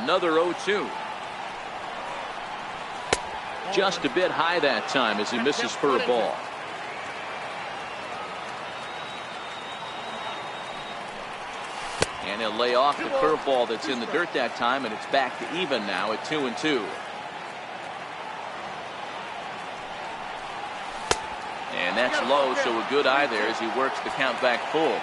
Another 0-2. Just a bit high that time as he misses for a ball. And he'll lay off the curveball that's in the dirt that time, and it's back to even now at 2-2. And that's low, so a good eye there as he works the count back full.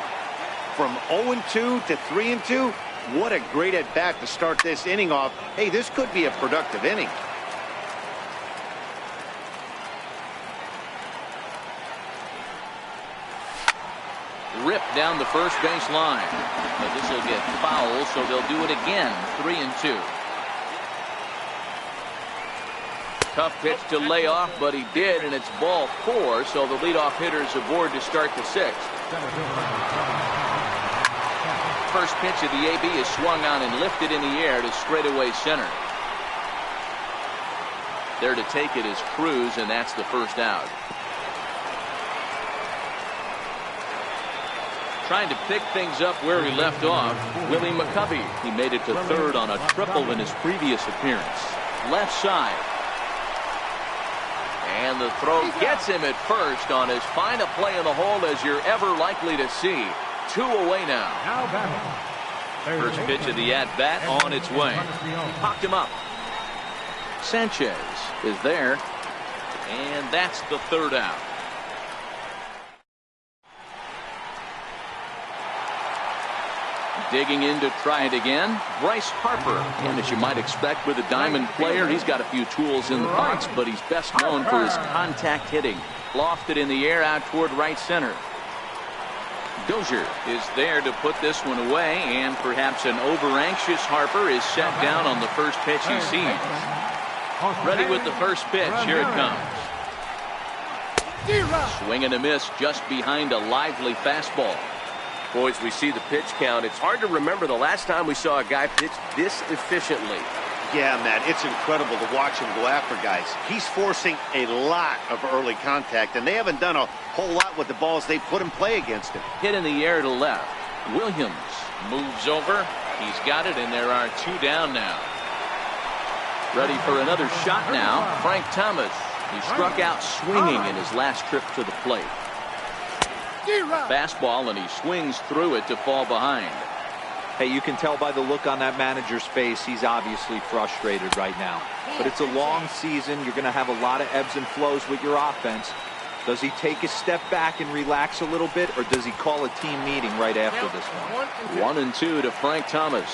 From 0-2 to 3-2, what a great at-bat to start this inning off. Hey, this could be a productive inning. Ripped down the first base line. But this will get foul, so they'll do it again. 3-2. Tough pitch to lay off, but he did, and it's ball 4, so the leadoff hitter's aboard to start the 6th. First pitch of the AB is swung on and lifted in the air to straightaway center. There to take it is Cruz, and that's the first out. Trying to pick things up where he left off, Willie McCovey. He made it to third on a triple in his previous appearance. Left side. And the throw gets him at first on as fine a play in the hole as you're ever likely to see. 2 away now. First pitch of the at-bat on its way. Popped him up. Sanchez is there. And that's the third out. Digging in to try it again, Bryce Harper. And as you might expect with a diamond player, he's got a few tools in the box, but he's best known for his contact hitting. Lofted in the air out toward right center. Dozier is there to put this one away, and perhaps an over-anxious Harper is set down on the first pitch he sees. Ready with the first pitch. Here it comes. Swing and a miss just behind a lively fastball. Boys, we see the pitch count. It's hard to remember the last time we saw a guy pitch this efficiently. Yeah, Matt, it's incredible to watch him go after guys. He's forcing a lot of early contact, and they haven't done a whole lot with the balls they put in play against him. Hit in the air to left. Williams moves over. He's got it, and there are 2 down now. Ready for another shot now. Frank Thomas. He struck out swinging in his last trip to the plate. Fastball, and he swings through it to fall behind. Hey, you can tell by the look on that manager's face, he's obviously frustrated right now. But it's a long season. You're going to have a lot of ebbs and flows with your offense. Does he take a step back and relax a little bit, or does he call a team meeting right after this one? 1-2 to Frank Thomas.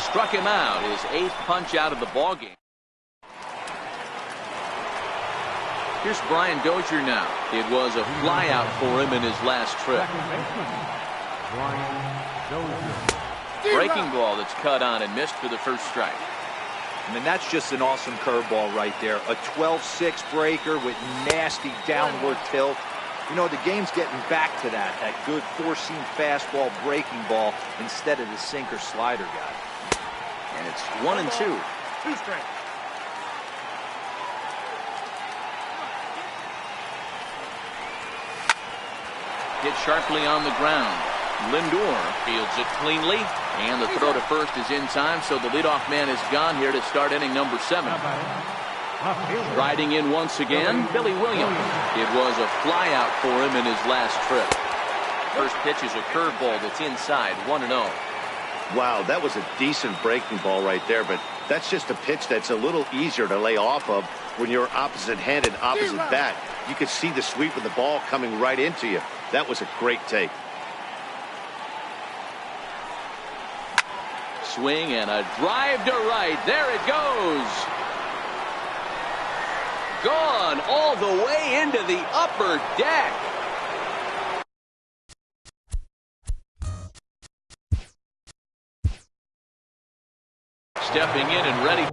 Struck him out, his 8th punch out of the ballgame. Here's Brian Dozier now. It was a flyout for him in his last trip. Breaking ball that's cut on and missed for the first strike. I mean, that's just an awesome curveball right there. A 12-6 breaker with nasty downward tilt. You know, the game's getting back to that good four-seam fastball breaking ball instead of the sinker slider guy. And it's 1-2. 2 strikes. Hit sharply on the ground. Lindor fields it cleanly, and the throw to first is in time, so the leadoff man is gone here to start inning number 7. Riding in once again, Billy Williams. It was a flyout for him in his last trip. First pitch is a curveball that's inside, 1-0. Wow, that was a decent breaking ball right there, but that's just a pitch that's a little easier to lay off of when you're opposite-handed, opposite bat. You could see the sweep of the ball coming right into you. That was a great take. Swing and a drive to right. There it goes. Gone all the way into the upper deck. Stepping in and ready.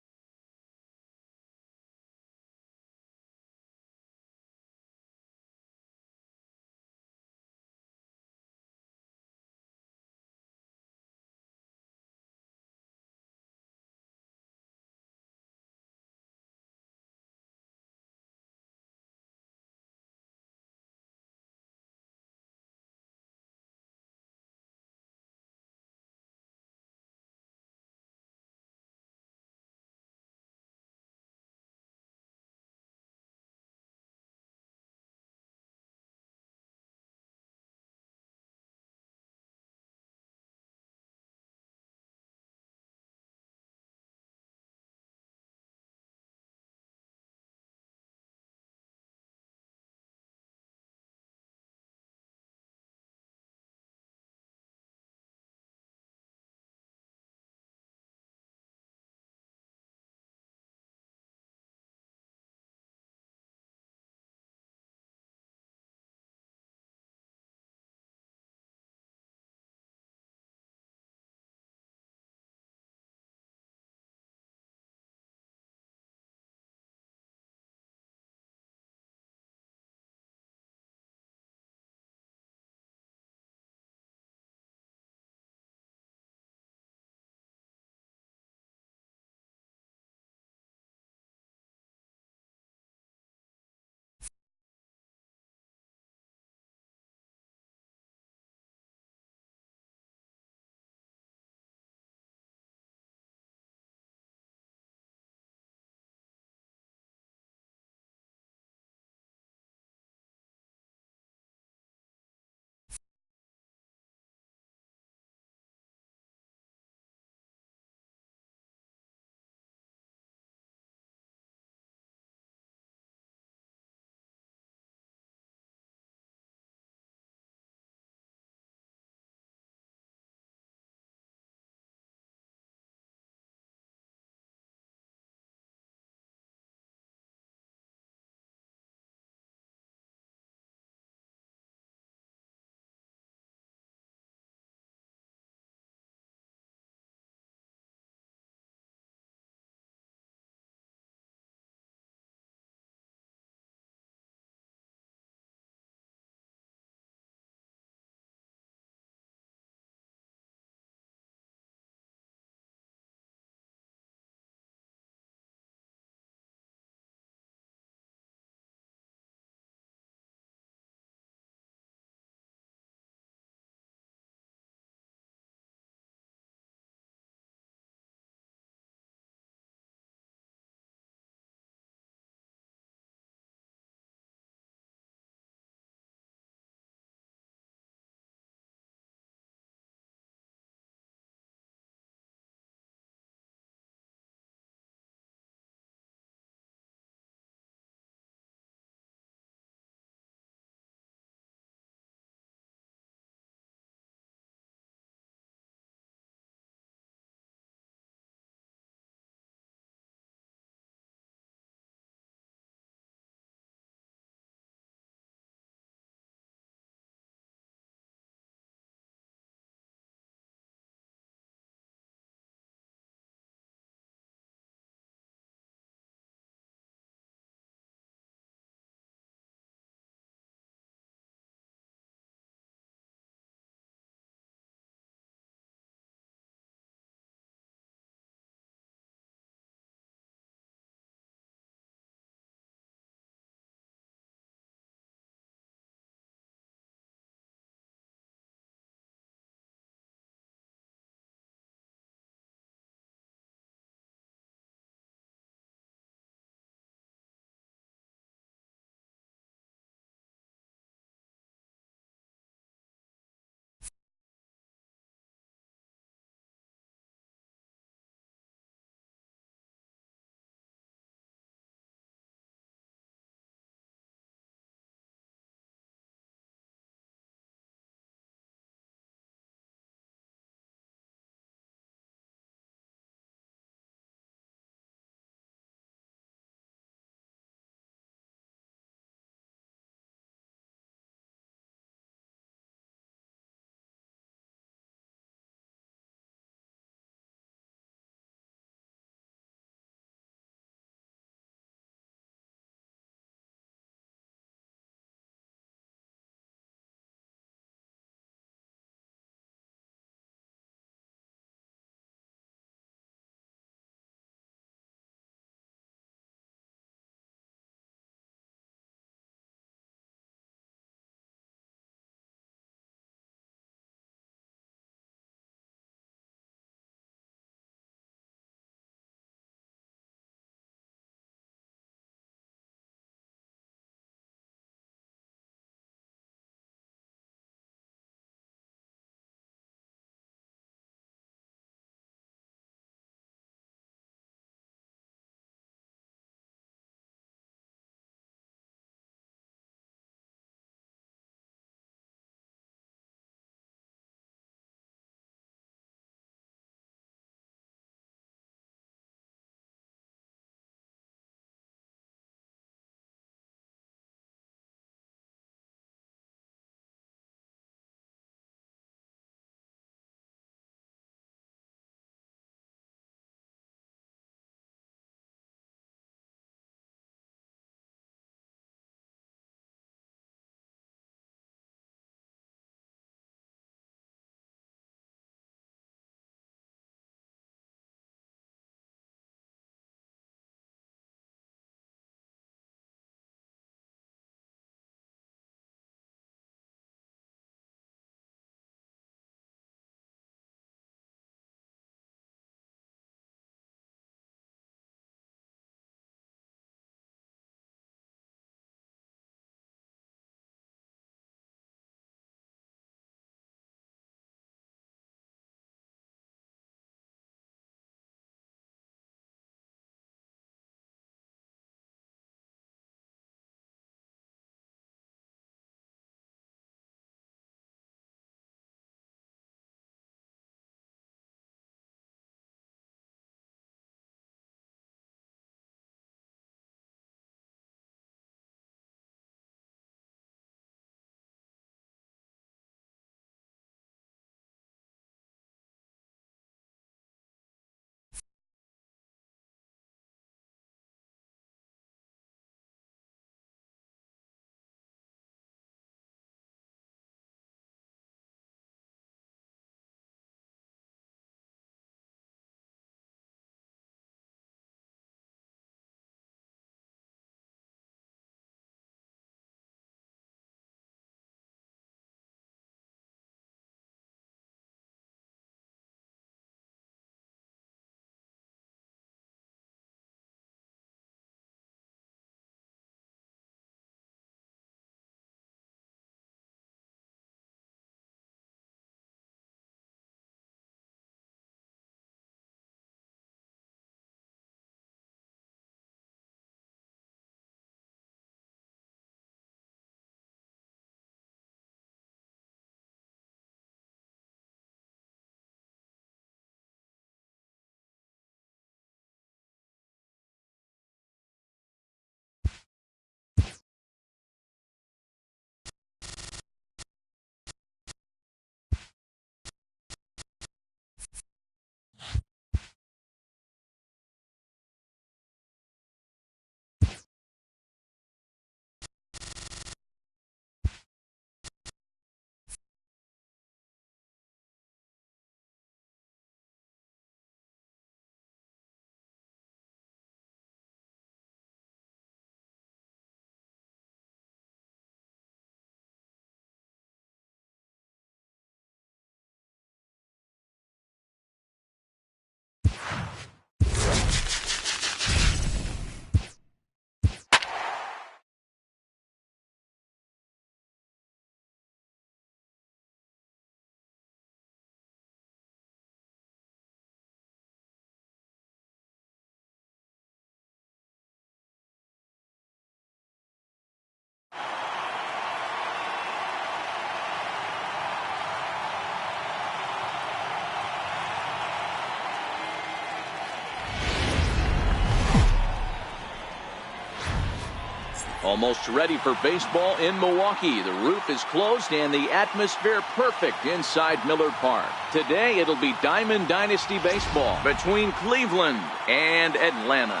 Almost ready for baseball in Milwaukee. The roof is closed and the atmosphere perfect inside Millard Park. Today it'll be Diamond Dynasty baseball between Cleveland and Atlanta.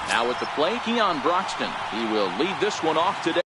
Now at the plate, Keon Broxton. He will lead this one off today.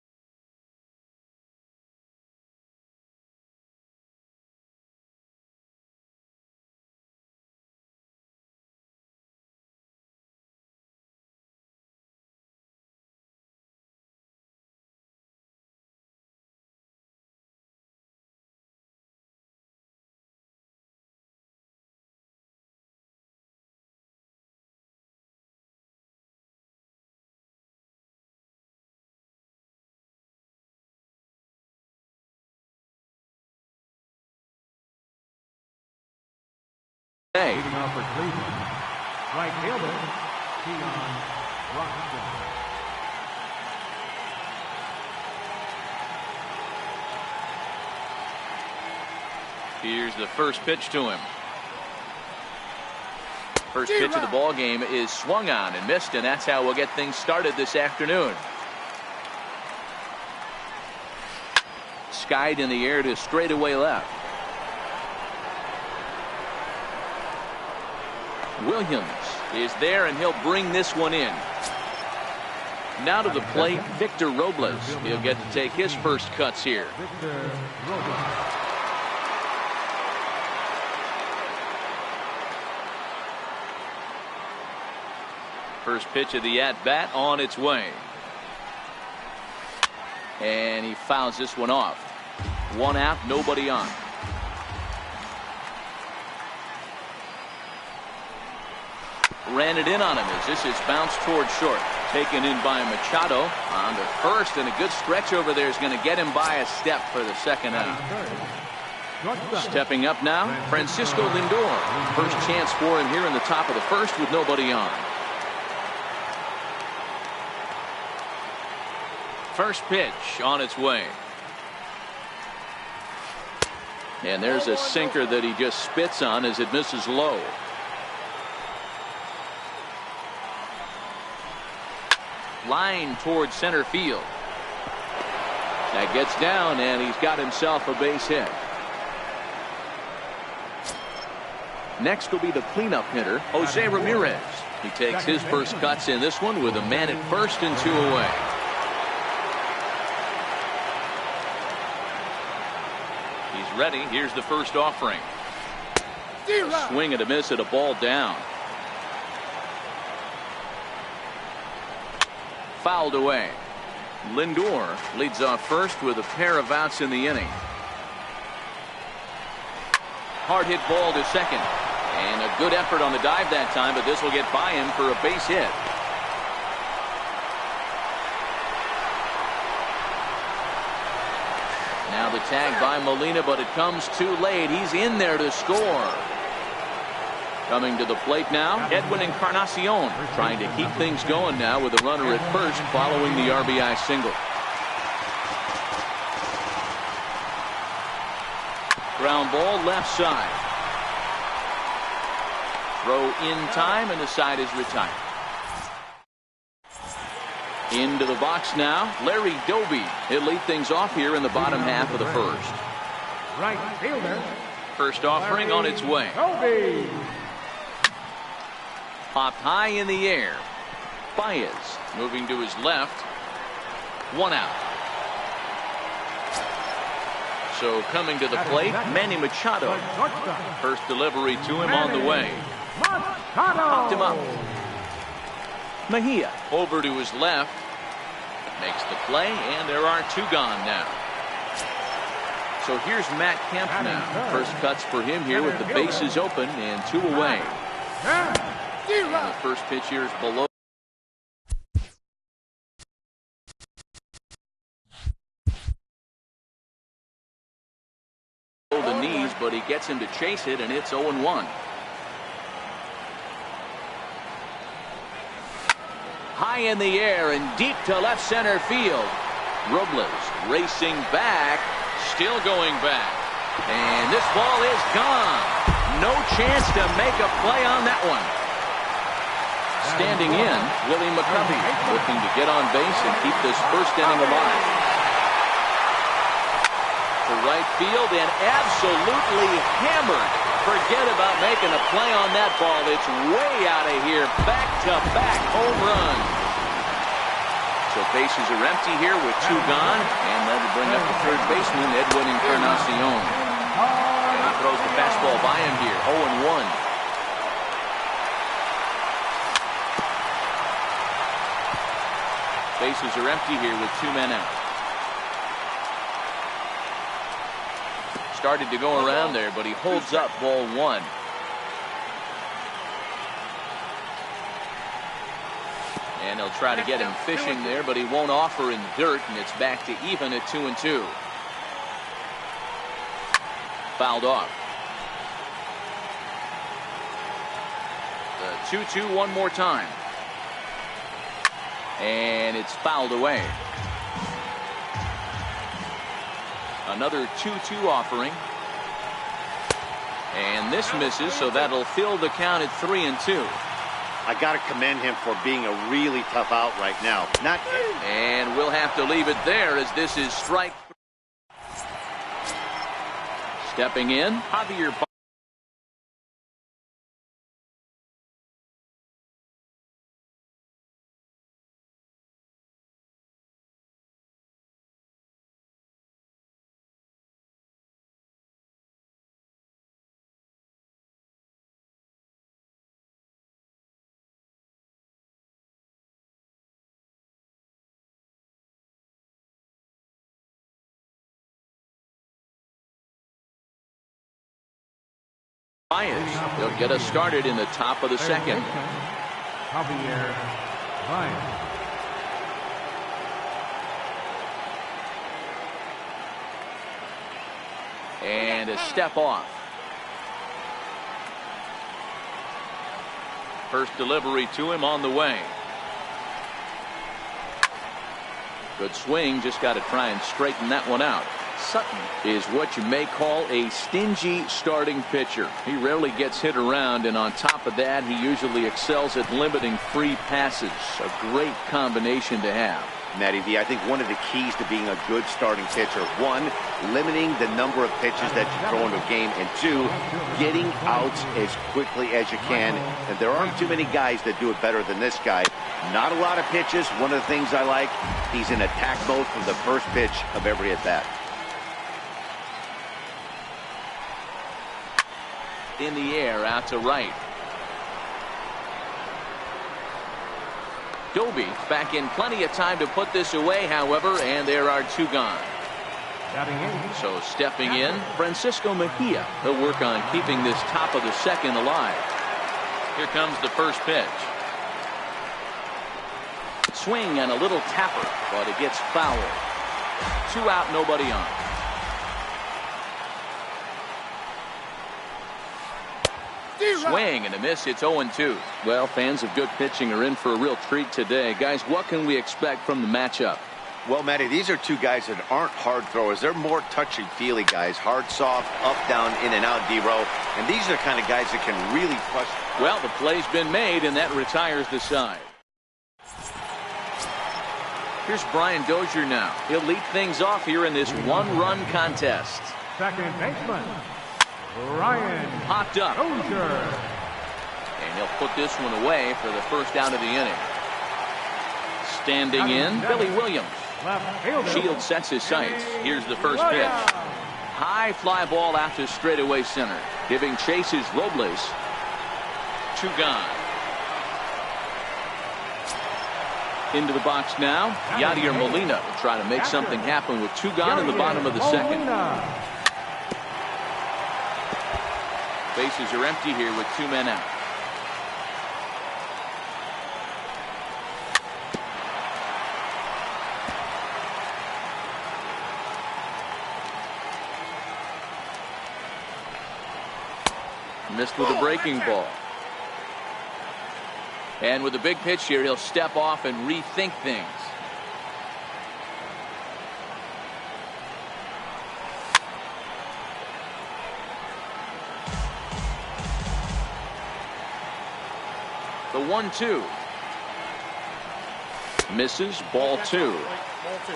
Leading off for Cleveland, right fielder, Keon Broxton. Here's the first pitch to him. First pitch of the ball game is swung on and missed, and that's how we'll get things started this afternoon. Skied in the air to straightaway left. Williams is there, and he'll bring this one in. Now to the plate, Victor Robles. He'll get to take his first cuts here. Victor Robles. First pitch of the at-bat on its way. And he fouls this one off. One out, nobody on. Ran it in on him as this is bounced toward short. Taken in by Machado on to first, and a good stretch over there is going to get him by a step for the second out. Stepping up now, Francisco Lindor. First chance for him here in the top of the first with nobody on. First pitch on its way. And there's a sinker that he just spits on as it misses low. Line towards center field. That gets down, and he's got himself a base hit. Next will be the cleanup hitter, Jose Ramirez. He takes his first cuts in this one with a man at first and two away. He's ready. Here's the first offering. Swing and a miss at a ball down. Fouled away. Lindor leads off first with a pair of outs in the inning. Hard hit ball to second. And a good effort on the dive that time, but this will get by him for a base hit. Now the tag by Molina, but it comes too late. He's in there to score. Coming to the plate now, Edwin Encarnacion, trying to keep things going now with a runner at first following the RBI single. Ground ball left side. Throw in time, and the side is retired. Into the box now, Larry Doby. He'll lead things off here in the bottom half of the first. Right fielder. First offering on its way. Doby. Popped high in the air. Baez moving to his left. One out. So coming to the plate, Manny Machado. First delivery to him on the way. Popped him up. Mejia over to his left. Makes the play, and there are two gone now. So here's Matt Kemp now. First cuts for him here with the bases open and two away. And the first pitch here is below the knees, but he gets him to chase it, and it's 0-1. High in the air and deep to left center field. Robles racing back, still going back. And this ball is gone. No chance to make a play on that one. Standing in, Willie McCovey, looking to get on base and keep this first inning alive. To right field and absolutely hammered. Forget about making a play on that ball. It's way out of here. Back-to-back home run. So bases are empty here with 2 gone. And that'll bring up the third baseman, Edwin Encarnacion. And he throws the fastball by him here. 0-1. Bases are empty here with 2 men out. Started to go around there, but he holds up ball 1. And he'll try to get him fishing there, but he won't offer in dirt, and it's back to even at 2-2. Fouled off. The 2-2 one more time. And it's fouled away. Another 2-2 offering. And this misses, so that'll fill the count at 3-2. I got to commend him for being a really tough out right now. And we'll have to leave it there as this is strike. Stepping in, Javier. They'll get us started in the top of the second. Javier Baez. And a step off. First delivery to him on the way. Good swing, just got to try and straighten that one out. Sutton is what you may call a stingy starting pitcher. He rarely gets hit around, and on top of that, he usually excels at limiting free passes. A great combination to have. Matty V, I think one of the keys to being a good starting pitcher, 1, limiting the number of pitches that you throw into a game, and 2, getting outs as quickly as you can. And there aren't too many guys that do it better than this guy. Not a lot of pitches. One of the things I like, he's in attack mode from the first pitch of every at bat. In the air, out to right. Doby back in plenty of time to put this away, however, and there are 2 gone. So stepping in, Francisco Mejia. He'll work on keeping this top of the second alive. Here comes the first pitch. Swing and a little tapper, but it gets foul. 2 out, nobody on. Swing and a miss. It's 0-2. Well, fans of good pitching are in for a real treat today. Guys, what can we expect from the matchup? Well, Matty, these are 2 guys that aren't hard throwers. They're more touchy-feely guys. Hard, soft, up, down, in and out, D-row. And these are the kind of guys that can really crush. Well, the play's been made, and that retires the side. Here's Brian Dozier now. He'll lead things off here in this 1-run contest. Second baseman, Ryan Popped up. Dozier. And he'll put this one away for the first out of the inning. Standing in, Billy Williams. Left fielder. Shields sets his sights. Here's the first pitch. High fly ball out to straightaway center. Giving chase is Robles. 2 gone. Into the box now, Yadier Molina will try to make something happen with 2 gone in the bottom of the second. Bases are empty here with 2 men out. Missed with a breaking ball. And with a big pitch here, he'll step off and rethink things. The 1-2. Misses, ball 2.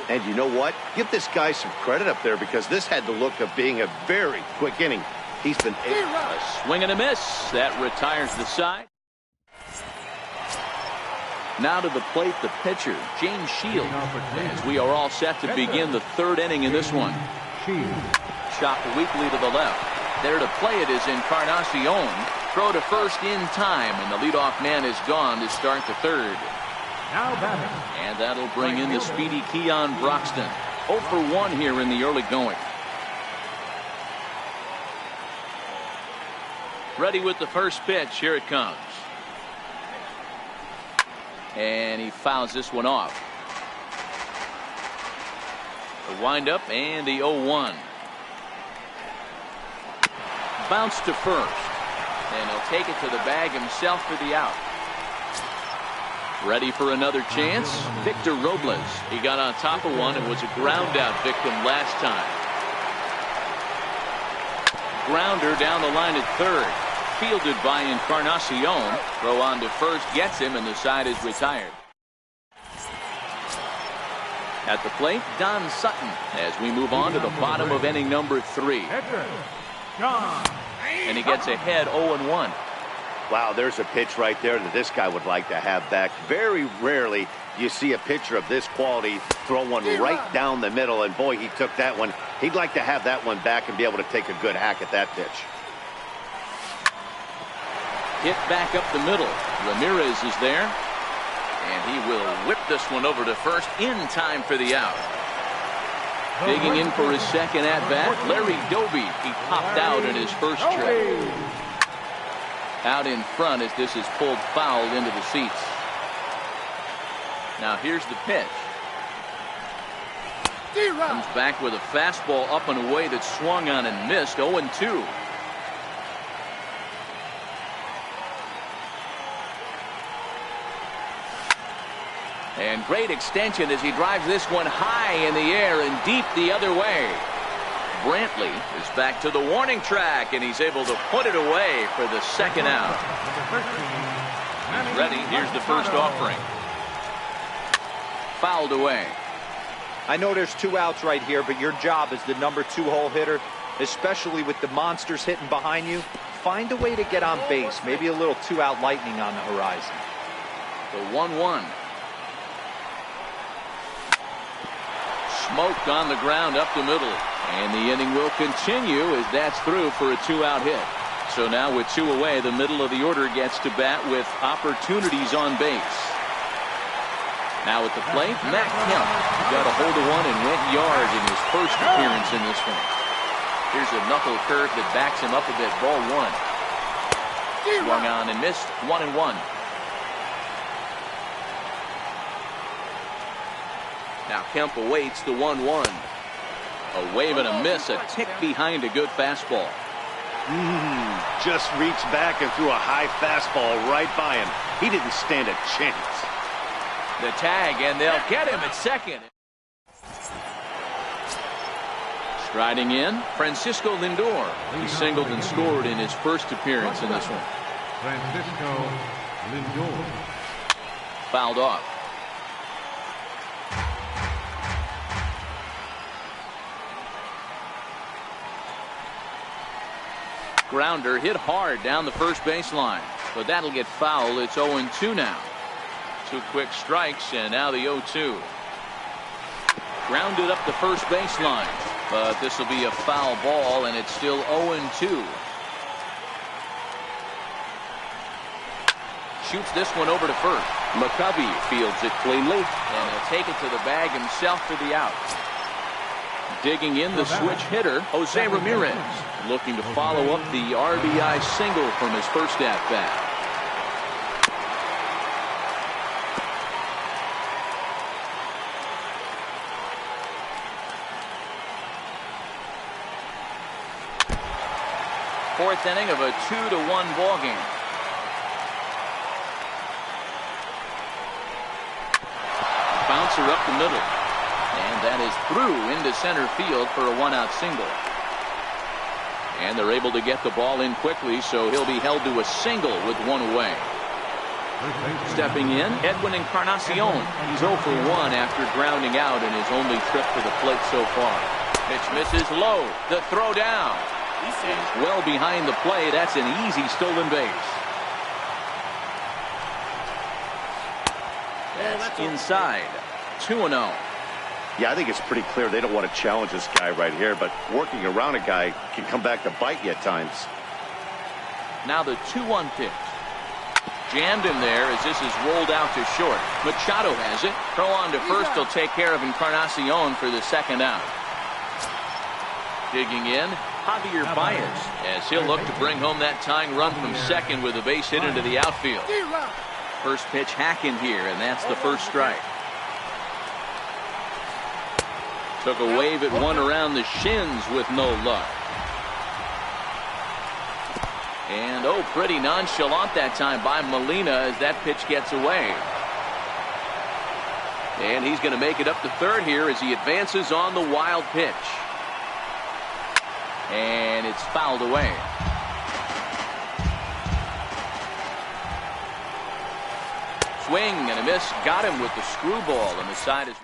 And you know what? Give this guy some credit up there because this had the look of being a very quick inning. He's been a swing and a miss. That retires the side. Now to the plate, the pitcher, James Shields, as we are all set to begin the third inning in this one. Chopped weakly to the left. There to play it is Encarnacion. Throw to first in time, and the leadoff man is gone to start the third. Now batting. And that'll bring in the speedy Keon Broxton. 0 for 1 here in the early going. Ready with the first pitch. Here it comes. And he fouls this one off. The windup and the 0-1. Bounce to first. And he'll take it to the bag himself for the out. Ready for another chance. Victor Robles. He got on top of one and was a ground out victim last time. Grounder down the line at third. Fielded by Encarnacion. Throw on to first gets him, and the side is retired. At the plate, Don Sutton, as we move on to the bottom of inning number 3. And he gets ahead 0-1. Wow, there's a pitch right there that this guy would like to have back. Very rarely you see a pitcher of this quality throw one right down the middle, and boy, he took that one. He'd like to have that one back and be able to take a good hack at that pitch. Hit back up the middle. Ramirez is there, and he will whip this one over to first in time for the out. Digging in for his second at-bat, Larry Doby. He popped out in his first trip. Out in front as this is pulled foul into the seats. Now here's the pitch. Comes back with a fastball up and away that swung on and missed. 0-2. And great extension as he drives this one high in the air and deep the other way. Brantley is back to the warning track, and he's able to put it away for the second out. He's ready. Here's the first offering. Fouled away. I know there's 2 outs right here, but your job as the number 2 hole hitter, especially with the monsters hitting behind you, find a way to get on base. Maybe a little 2-out lightning on the horizon. The 1-1. Smoked on the ground up the middle. And the inning will continue as that's through for a 2-out hit. So now with 2 away, the middle of the order gets to bat with opportunities on base. Now at the plate, Matt Kemp got a hold of one and went yard in his first appearance in this one. Here's a knuckle curve that backs him up a bit. Ball 1. Swung on and missed. 1-1. Now Kemp awaits the 1-1. A wave and a miss, a tick behind a good fastball. Just reached back and threw a high fastball right by him. He didn't stand a chance. The tag, and they'll get him at second. Striding in, Francisco Lindor. He singled and scored in his first appearance in this one. Francisco Lindor. Fouled off. Grounder hit hard down the first baseline, but that'll get foul. It's 0-2 now. 2 quick strikes, and now the 0-2. Grounded up the first baseline, but this will be a foul ball, and it's still 0-2. Shoots this one over to first. McCovey fields it cleanly, and he'll take it to the bag himself for the out. Digging in, the switch hitter, Jose Ramirez, looking to follow up the RBI single from his first at-bat. Fourth inning of a 2-1 ball game. Bouncer up the middle. And that is through into center field for a 1-out single. And they're able to get the ball in quickly, so he'll be held to a single with 1 away. Stepping in, Edwin Encarnacion. He's 0 for 1 after grounding out in his only trip to the plate so far. Pitch misses low. The throw down. And well behind the plate. That's an easy stolen base. That's inside. 2-0. Yeah, I think it's pretty clear they don't want to challenge this guy right here, but working around a guy can come back to bite you at times. Now the 2-1 pitch. Jammed him there as this is rolled out to short. Machado has it. Throw on to first will take care of Encarnacion for the second out. Digging in, Javier Baez, as he'll look to bring home that tying run from second with a base hit into the outfield. First pitch hacking here, and that's the first strike. Took a wave at one around the shins with no luck. And oh, pretty nonchalant that time by Molina as that pitch gets away. And he's going to make it up to third here as he advances on the wild pitch. And it's fouled away. Swing and a miss. Got him with the screwball, and the side is.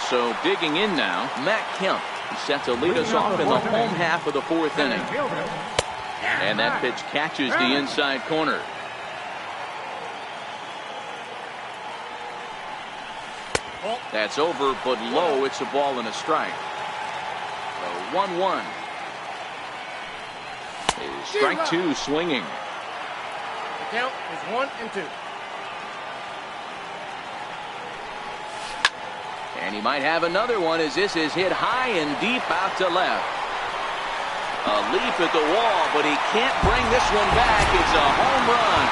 So digging in now, Matt Kemp. He's set to lead us off in the home half of the fourth inning. And that pitch catches the inside corner. That's over, but low. It's a ball and a strike. So 1-1. Strike two swinging. The count is 1-2. And he might have another one as this is hit high and deep out to left. A leap at the wall, but he can't bring this one back. It's a home run.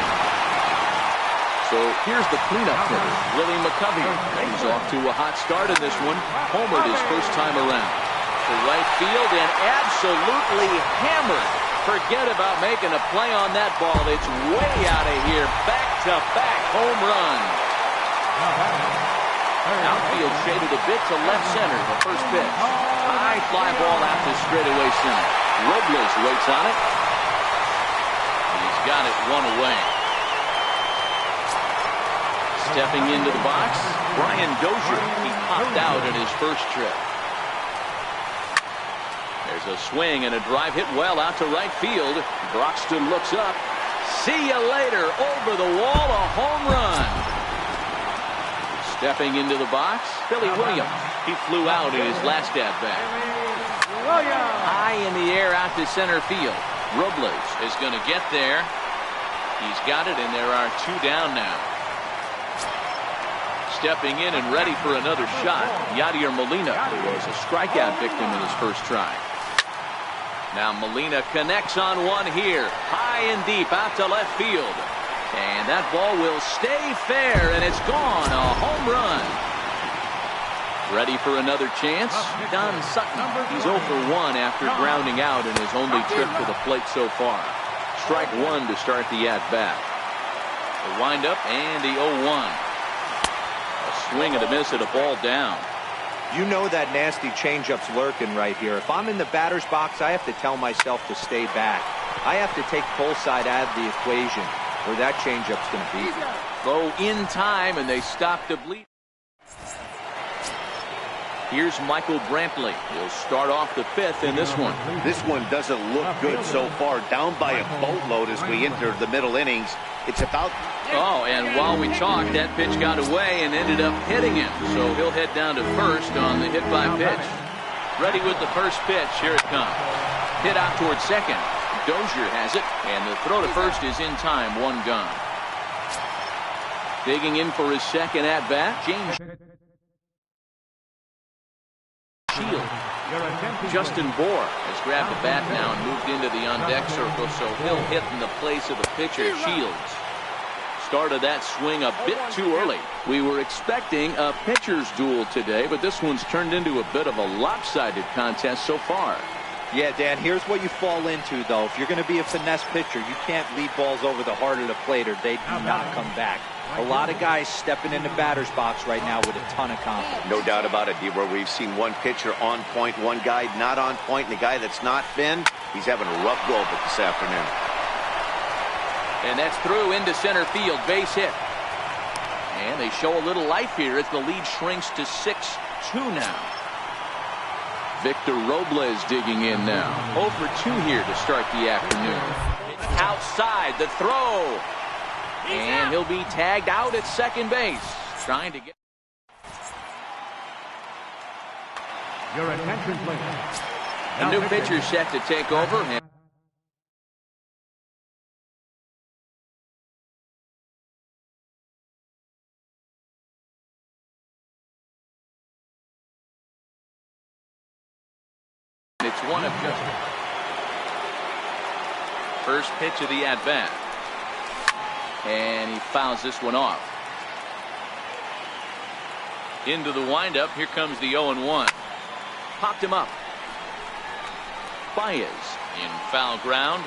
So here's the cleanup hitter, Willie McCovey. He's off to a hot start in this one. Homered his first time around. To right field and absolutely hammered. Forget about making a play on that ball. It's way out of here. Back-to-back home run. Outfield shaded a bit to left center. The first pitch. High fly ball out to straightaway center. Robles waits on it. He's got it one away. Stepping into the box, Brian Dozier. He popped out in his first trip. There's a swing and a drive hit well out to right field. Broxton looks up. See you later. Over the wall, a home run. Stepping into the box, Billy Williams. He flew out in his last at-bat. High in the air out to center field. Robles is going to get there. He's got it, and there are two down now. Stepping in and ready for another shot, Yadier Molina, who was a strikeout victim in his first try. Now Molina connects on one here. High and deep out to left field. And that ball will stay fair, and it's gone. A home run. Ready for another chance? Don Sutton. He's 0 for 1 after grounding out in his only trip to the plate so far. Strike one to start the at-bat. The windup and the 0-1. A swing and a miss at a ball down. You know that nasty changeup's lurking right here. If I'm in the batter's box, I have to tell myself to stay back. I have to take pull side out of the equation, where that changeup's going to be. Throw in time, and they stop the bleed. Here's Michael Brantley. He'll start off the fifth in this one. This one doesn't look good so far. Down by a boatload as we enter the middle innings. It's about... Oh, and while we talked, that pitch got away and ended up hitting him. So he'll head down to first on the hit by pitch. Ready with the first pitch. Here it comes. Hit out towards second. Dozier has it, and the throw to first is in time. One gone. Digging in for his second at-bat, James Shield. Justin Bohr has grabbed the bat now and moved into the on-deck circle, so he'll hit in the place of the pitcher, Shields. Started that swing a bit too early. We were expecting a pitcher's duel today, but this one's turned into a bit of a lopsided contest so far. Yeah, Dan, here's what you fall into, though. If you're going to be a finesse pitcher, you can't lead balls over the heart of the plate or they do not come back. A lot of guys stepping in the batter's box right now with a ton of confidence. No doubt about it, where we've seen one pitcher on point, one guy not on point, and the guy that's not been, he's having a rough go of it this afternoon. And that's through into center field. Base hit. And they show a little life here as the lead shrinks to 6-2 now. Victor Robles digging in now. 0 for 2 here to start the afternoon. Outside the throw. And he'll be tagged out at second base. Trying to get. Your attention, please. A new pitcher set to take over. It's one of just. First pitch of the at-bat. And he fouls this one off. Into the windup. Here comes the 0-1. Popped him up. Baez in foul ground.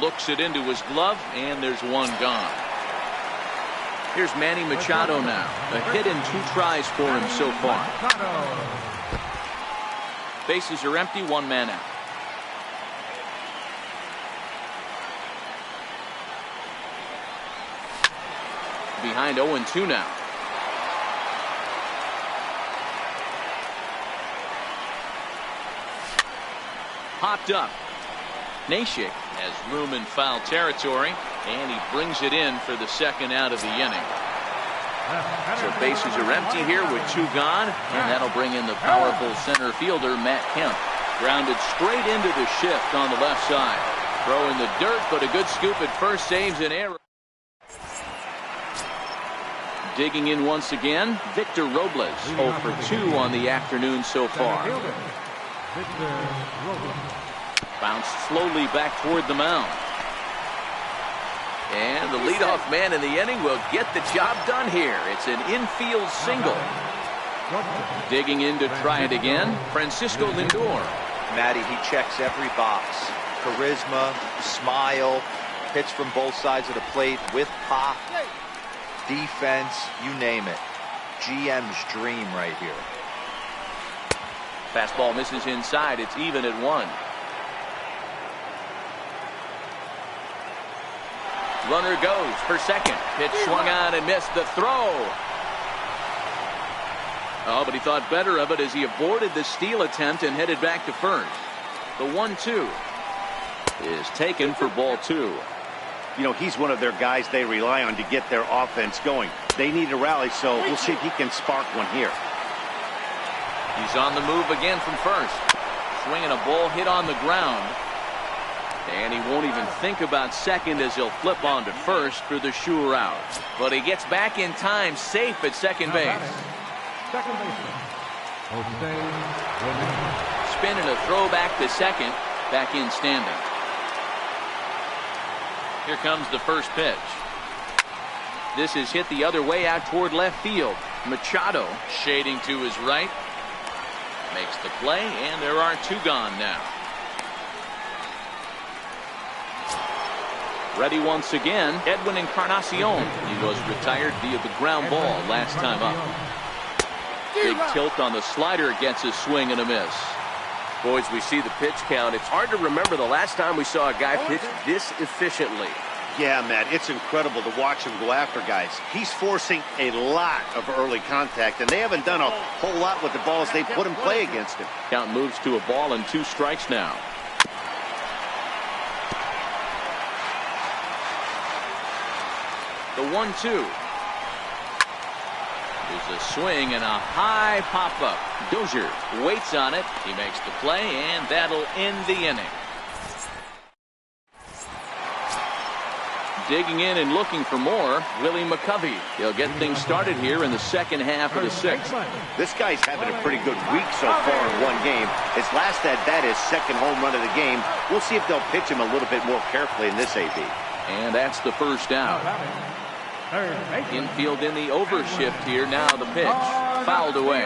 Looks it into his glove, and there's one gone. Here's Manny Machado now. A hit and 2 tries for him so far. Bases are empty, 1 man out. Behind 0-2 now. Popped up. Nashik has room in foul territory, and he brings it in for the second out of the inning. So bases are empty here with 2 gone, and that'll bring in the powerful center fielder Matt Kemp. Grounded straight into the shift on the left side. Throw in the dirt, but a good scoop at first saves an error. Digging in once again, Victor Robles, 0 for 2 on the afternoon so far. Bounced slowly back toward the mound. And the leadoff man in the inning will get the job done here. It's an infield single. Digging in to try it again, Francisco Lindor. Matty, he checks every box. Charisma, smile, hits from both sides of the plate with pop, defense, you name it. GM's dream right here. Fastball misses inside. It's even at 1. Runner goes for second. Pitch swung on and missed the throw. Oh, but he thought better of it as he aborted the steal attempt and headed back to first. The 1-2 is taken for ball 2. You know, he's one of their guys they rely on to get their offense going. They need a rally, so we'll see if he can spark one here. He's on the move again from first. Swinging a ball hit on the ground. And he won't even think about second as he'll flip on to first for the sure out. But he gets back in time, safe at second base. Second baseman. Spin and a throw back to second. Back in standing. Here comes the first pitch. This is hit the other way out toward left field. Machado shading to his right. Makes the play, and there are 2 gone now. Ready once again, Edwin Encarnacion. He was retired via the ground ball last time up. Big tilt on the slider, gets a swing and a miss. Boys, we see the pitch count. It's hard to remember the last time we saw a guy pitch this efficiently. Yeah, Matt, it's incredible to watch him go after guys. He's forcing a lot of early contact, and they haven't done a whole lot with the balls they put in play against him. Count moves to a ball and 2 strikes now. The 1-2. There's a swing and a high pop-up. Dozier waits on it. He makes the play, and that'll end the inning. Digging in and looking for more, Willie McCovey. He'll get things started here in the second half of the 6th. This guy's having a pretty good week so far in one game. His last at-bat is second home run of the game. We'll see if they'll pitch him a little bit more carefully in this AB. And that's the first out. Infield in the overshift here. Now the pitch. Fouled away.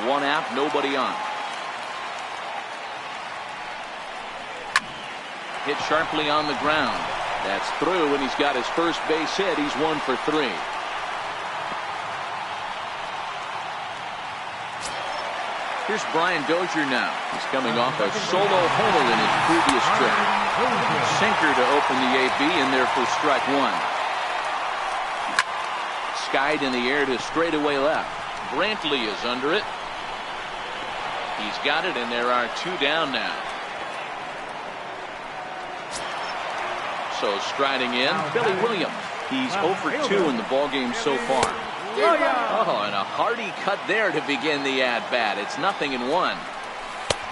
One out, nobody on. Hit sharply on the ground. That's through, and he's got his first base hit. He's 1 for 3. Here's Brian Dozier now. He's coming off a solo homer in his previous trip. Sinker to open the AB, and there for strike 1. Skied in the air to straightaway left. Brantley is under it. He's got it, and there are 2 down now. So striding in, Billy Williams. He's 0 for 2 in the ballgame so far. Oh, and a hearty cut there to begin the at-bat. It's 0-1.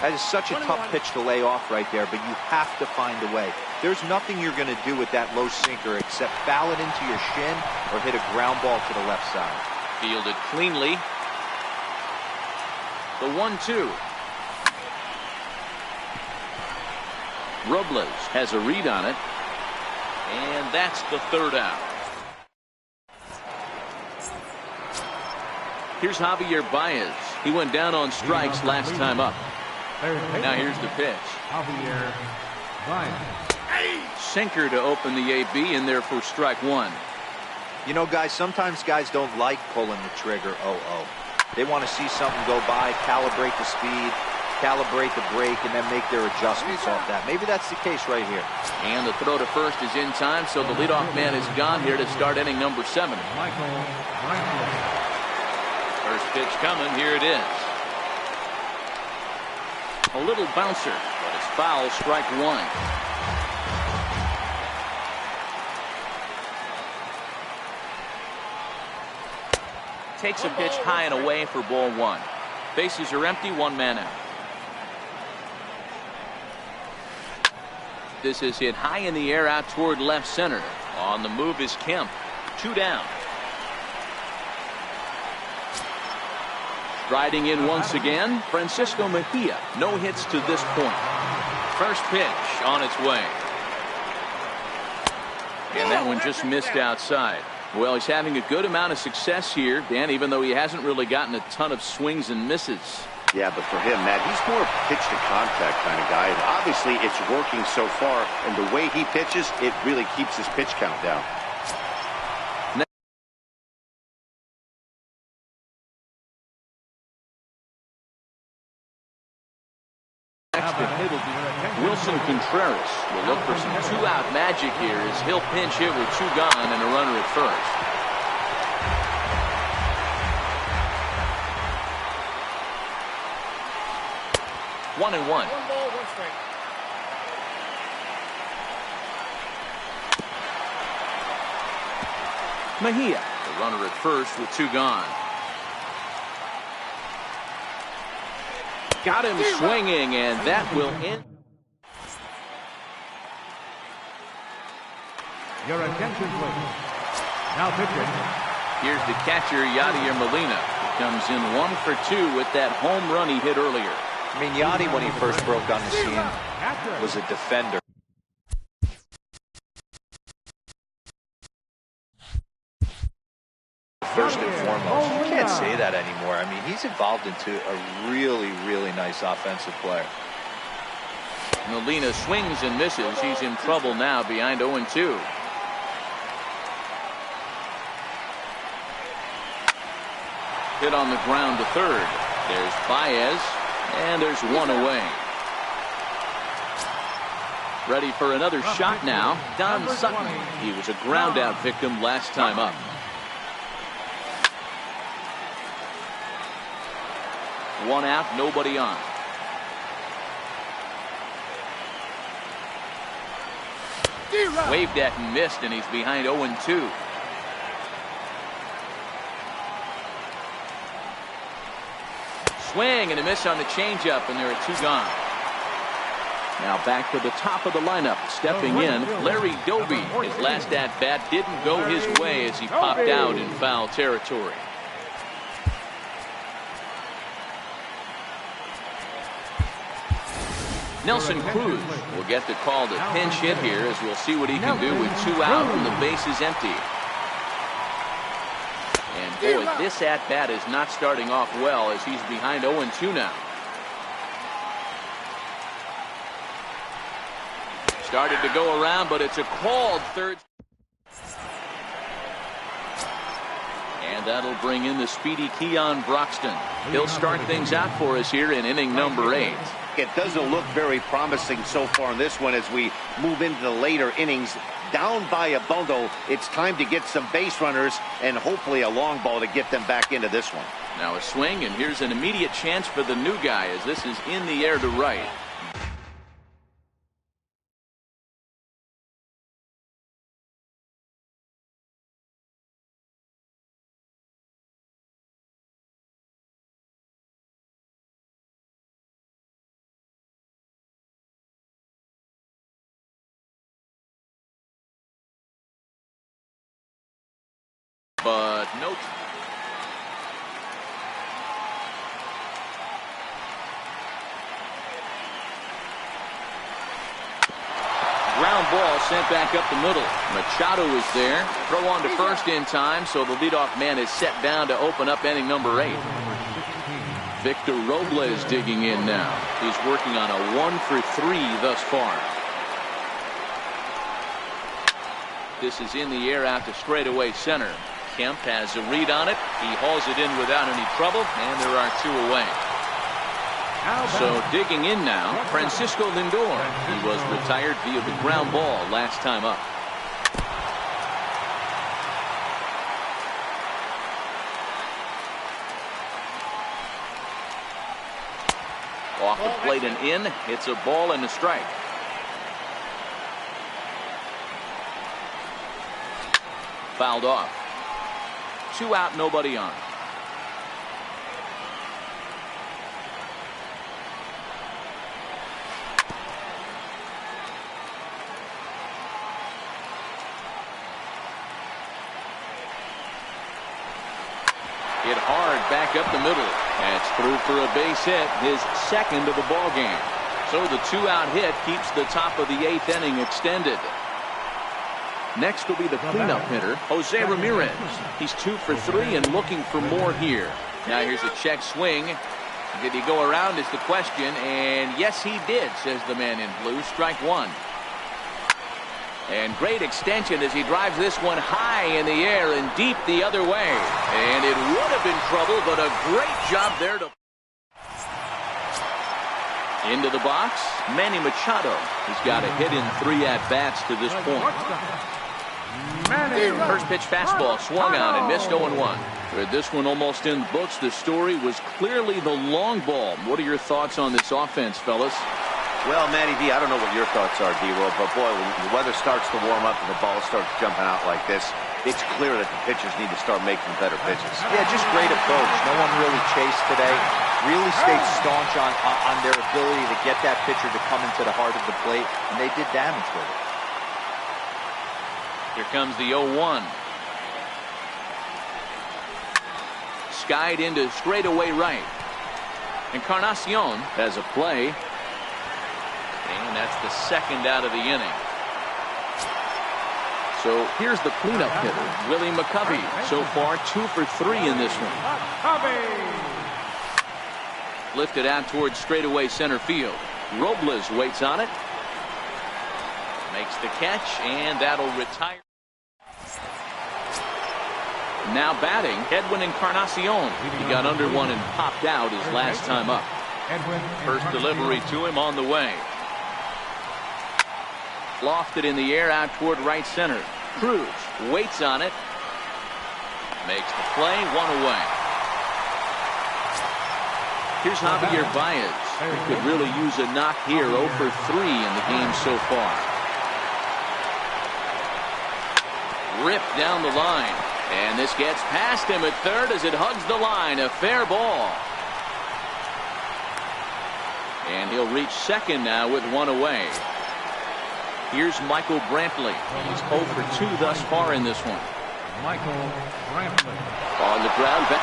That is such a tough pitch to lay off right there, but you have to find a way. There's nothing you're going to do with that low sinker except foul it into your shin or hit a ground ball to the left side. Fielded cleanly. The 1-2. Robles has a read on it. And that's the 3rd out. Here's Javier Baez. He went down on strikes last time up. Now here's the pitch. Javier Baez. Sinker to open the AB, and there for strike 1. You know, guys, sometimes guys don't like pulling the trigger 0-0. They want to see something go by, calibrate the speed, calibrate the break, and then make their adjustments off that. Maybe that's the case right here. And the throw to first is in time, so the leadoff man is gone here to start inning number 7. First pitch coming. Here it is. A little bouncer, but it's foul. Strike 1. Takes a pitch high and away for ball 1. Bases are empty. 1 man out. This is hit high in the air out toward left center. On the move is Kemp. 2 down. Striding in once again, Francisco Mejia. No hits to this point. First pitch on its way. And that one just missed outside. Well, he's having a good amount of success here, Dan, even though he hasn't really gotten a ton of swings and misses. Yeah, but for him, Matt, he's more pitch to contact kind of guy. And obviously, it's working so far. And the way he pitches, it really keeps his pitch count down. Wilson Contreras will look for some 2-out magic here as he'll pinch hit with 2 gone and a runner at first. One and one. 1 ball, 1 strike. Mejia, the runner at first with 2 gone. Got him swinging, and that will end. Your attention, please. Now pitching. Here's the catcher, Yadier Molina. He comes in 1 for 2 with that home run he hit earlier. I mean, Yadi, when he first broke on the scene, was a defender. First and foremost, you can't say that anymore. I mean, he's evolved into a really, really nice offensive player. Molina swings and misses. He's in trouble now behind 0-2. Hit on the ground to third. There's Baez, and there's 1 away. Ready for another shot now. Don Sutton. He was a ground out victim last time up. One out, nobody on. Waved at and missed, and he's behind 0-2. Swing and a miss on the changeup, and there are 2 gone. Now back to the top of the lineup. Stepping in, Larry Doby. His last at-bat didn't go his way as he popped out in foul territory. Nelson Cruz will get the call to pinch hit here as we'll see what he can do with 2 out and the base is empty. And boy, this at-bat is not starting off well as he's behind 0-2 now. Started to go around, but it's a called third. And that'll bring in the speedy Keon Broxton. He'll start things out for us here in inning number 8. It doesn't look very promising so far in this one as we move into the later innings. Down by a bundle, it's time to get some base runners and hopefully a long ball to get them back into this one. Now a swing, and here's an immediate chance for the new guy as this is in the air to right. But no. Ground ball sent back up the middle. Machado is there. Throw on to first in time, so the leadoff man is set down to open up inning number 8. Victor Robles digging in now. He's working on a 1-for-3 thus far. This is in the air out to straightaway center. Kemp has a read on it. He hauls it in without any trouble, and there are 2 away. So digging in now, Francisco Lindor. He was retired via the ground ball last time up. Off the plate and in. It's a ball and a strike. Fouled off. 2 out, nobody on. Hit hard back up the middle. That's through for a base hit, his second of the ball game. So the 2-out hit keeps the top of the 8th inning extended. Next will be the cleanup hitter, Jose Ramirez. He's 2 for 3 and looking for more here. Now here's a check swing. Did he go around is the question, and yes he did, says the man in blue. Strike 1. And great extension as he drives this one high in the air and deep the other way. And it would have been trouble, but a great job there to... Into the box, Manny Machado. He's got a hit in 3 at-bats to this point. First pitch fastball swung on and missed 0-1. With this one almost in the books, the story was clearly the long ball. What are your thoughts on this offense, fellas? Well, Matty V, I don't know what your thoughts are, D-Roll, but boy, when the weather starts to warm up and the ball starts jumping out like this, it's clear that the pitchers need to start making better pitches. Yeah, just great approach. No one really chased today. Really stayed staunch on their ability to get that pitcher to come into the heart of the plate, and they did damage with it. Here comes the 0-1. Skied into straightaway right. Encarnacion has a play. And that's the second out of the inning. So here's the cleanup hitter, Willie McCovey. So far, 2 for 3 in this one. Lifted out towards straightaway center field. Robles waits on it. Makes the catch, and that'll retire. Now batting, Edwin Encarnacion. He got under one and popped out his last time up. First delivery to him on the way. Lofted in the air out toward right center. Cruz waits on it. Makes the play, 1 away. Here's Javier Baez. He could really use a knock here. 0 for 3 in the game so far. Ripped down the line. And this gets past him at third as it hugs the line. A fair ball. And he'll reach second now with 1 away. Here's Michael Brantley. He's 0 for 2 thus far in this one. Michael Brantley. On the ground back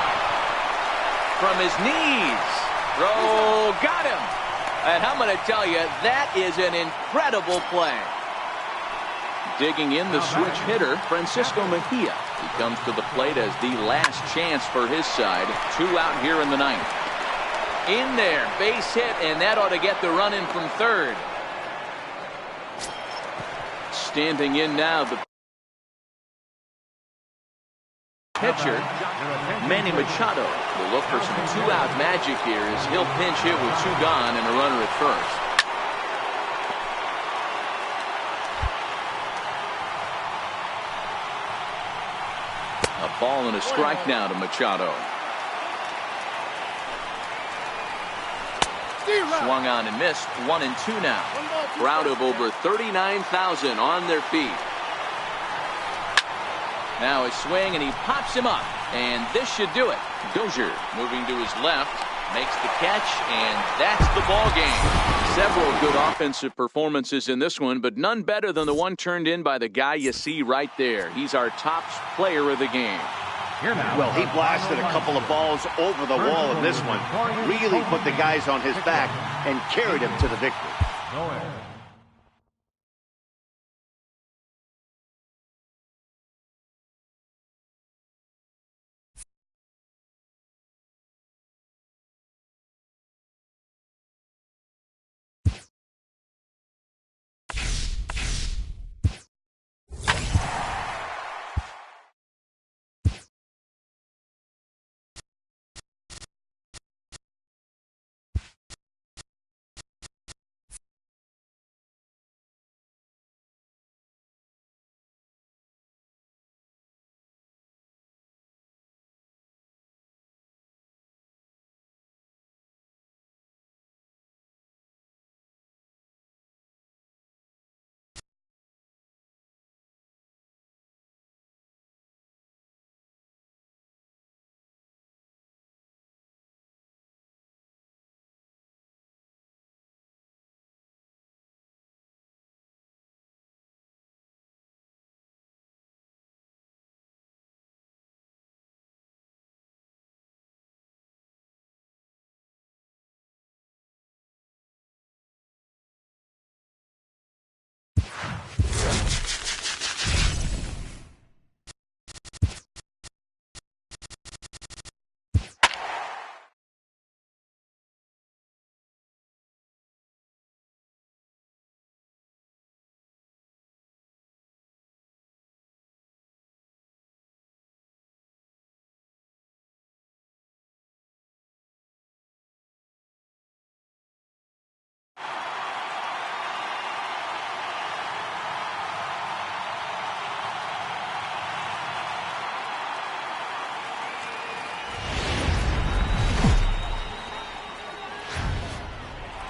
from his knees. Throw, got him. And I'm going to tell you, that is an incredible play. Digging in the switch hitter, Francisco Mejia. He comes to the plate as the last chance for his side. 2 out here in the 9th. In there, base hit, and that ought to get the run in from third. Standing in now, the pitcher, Manny Machado, will look for some two-out magic here as he'll pinch hit with two gone and a runner at first. A ball and a strike now to Machado. Swung on and missed. 1-2 now. Crowd of over 39,000 on their feet. Now a swing and he pops him up, and this should do it. Dozier moving to his left, makes the catch, and that's the ball game. Several good offensive performances in this one, but none better than the one turned in by the guy you see right there. He's our top player of the game. Well, he blasted a couple of balls over the wall in this one. Really put the guys on his back and carried him to the victory.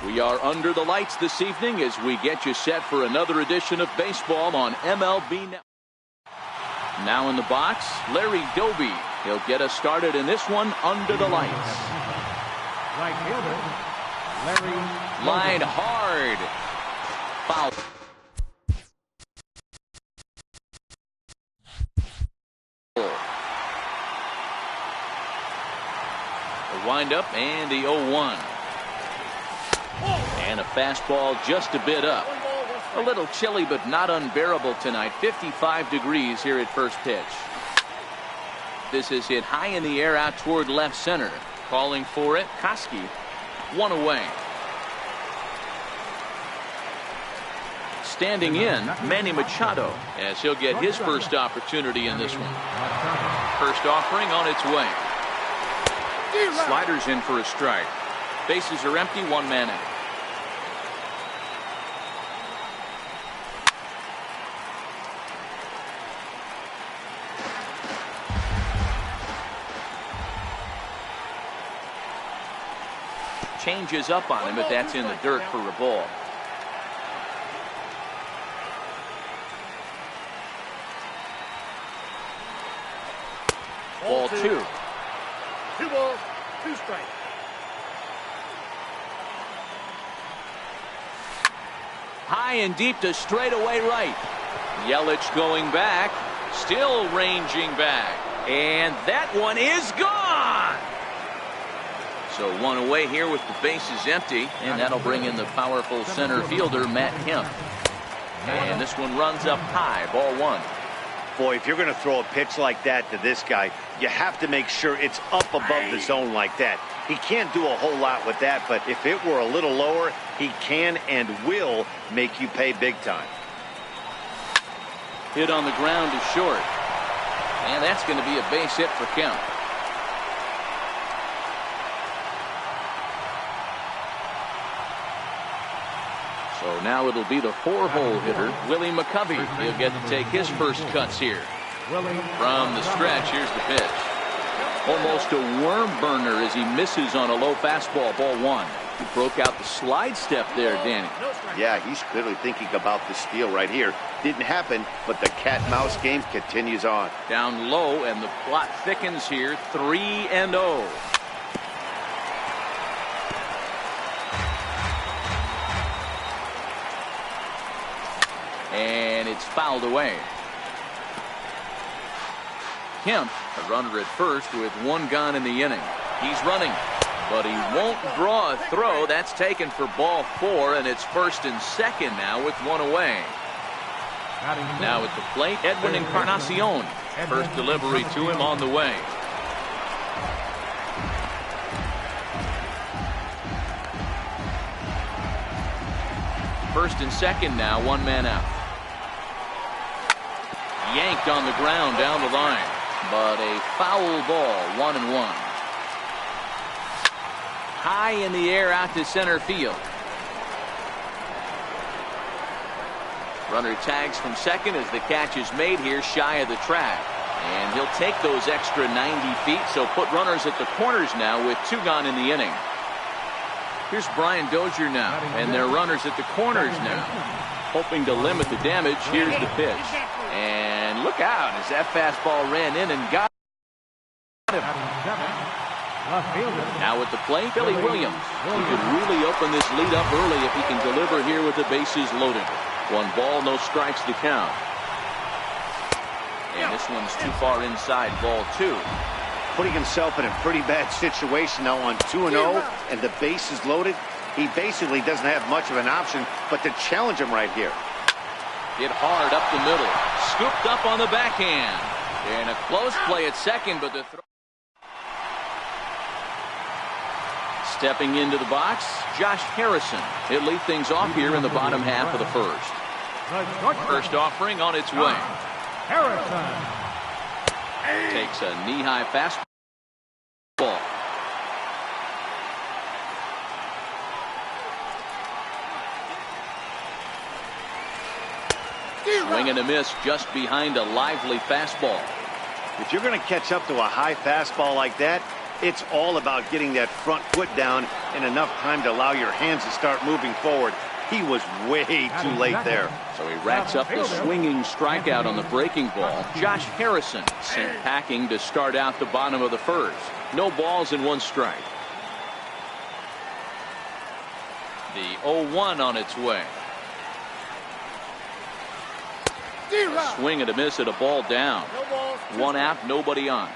We are under the lights this evening as we get you set for another edition of baseball on MLB Network. Now in the box, Larry Doby. He'll get us started in this one under the lights. Right fielder, Larry. Line hard. Foul. The windup and the 0-1. And a fastball just a bit up. A little chilly but not unbearable tonight. 55 degrees here at first pitch. This is hit high in the air out toward left center. Calling for it, Koski. One away. Standing in, Manny Machado, as he'll get his first opportunity in this one. First offering on its way. Sliders in for a strike. Bases are empty, one man out. Changes up on him, but that's in the dirt for a ball. Ball two. 2 balls, 2 strikes. High and deep to straightaway right. Yelich going back, still ranging back, and that one is gone. So one away here with the bases empty, and that'll bring in the powerful center fielder Matt Kemp. And this one runs up high, ball one. Boy, if you're going to throw a pitch like that to this guy, you have to make sure it's up above the zone like that. He can't do a whole lot with that, but if it were a little lower, he can and will make you pay big time. Hit on the ground to short. And that's going to be a base hit for count. So now it'll be the 4-hole hitter, Willie McCovey. He'll get to take his first cuts here. From the stretch, here's the pitch. Almost a worm burner as he misses on a low fastball, ball 1. He broke out the slide step there, Danny. Yeah, he's clearly thinking about the steal right here. Didn't happen, but the cat-mouse game continues on. Down low, and the plot thickens here, 3-0. And it's fouled away. Kemp, a runner at first with 1 gone in the inning. He's running, but he won't draw a throw. That's taken for ball 4, and it's 1st and 2nd now with 1 away. Now at the plate, Edwin Encarnacion. First delivery to him on the way. First and 2nd now, 1 man out. Yanked on the ground down the line, but a foul ball, 1-1. High in the air out to center field. Runner tags from second as the catch is made here shy of the track. And he'll take those extra 90 feet, so put runners at the corners now with 2 gone in the inning. Here's Brian Dozier now, and their runners at the corners now. Hoping to limit the damage, here's the pitch. And look out as that fastball ran in and got him. Now at the plate, Billy Williams. He could really open this lead up early if he can deliver here with the bases loaded. 1 ball, no strikes to count. And this one's too far inside, ball 2. Putting himself in a pretty bad situation now on 2-0, and the bases loaded. He basically doesn't have much of an option but to challenge him right here. Hit hard up the middle. Scooped up on the backhand. And a close play at second, but the throw. Stepping into the box, Josh Harrison. He'll lead things off here in the bottom half of the first. First offering on its way. Harrison takes a knee-high fastball. Swing and a miss just behind a lively fastball. If you're going to catch up to a high fastball like that, it's all about getting that front foot down in enough time to allow your hands to start moving forward. He was way too late there. So he racks up the swinging strikeout on the breaking ball. Josh Harrison sent packing to start out the bottom of the first. No balls and 1 strike. The 0-1 on its way. A swing and a miss at a ball down. 1 out, nobody on.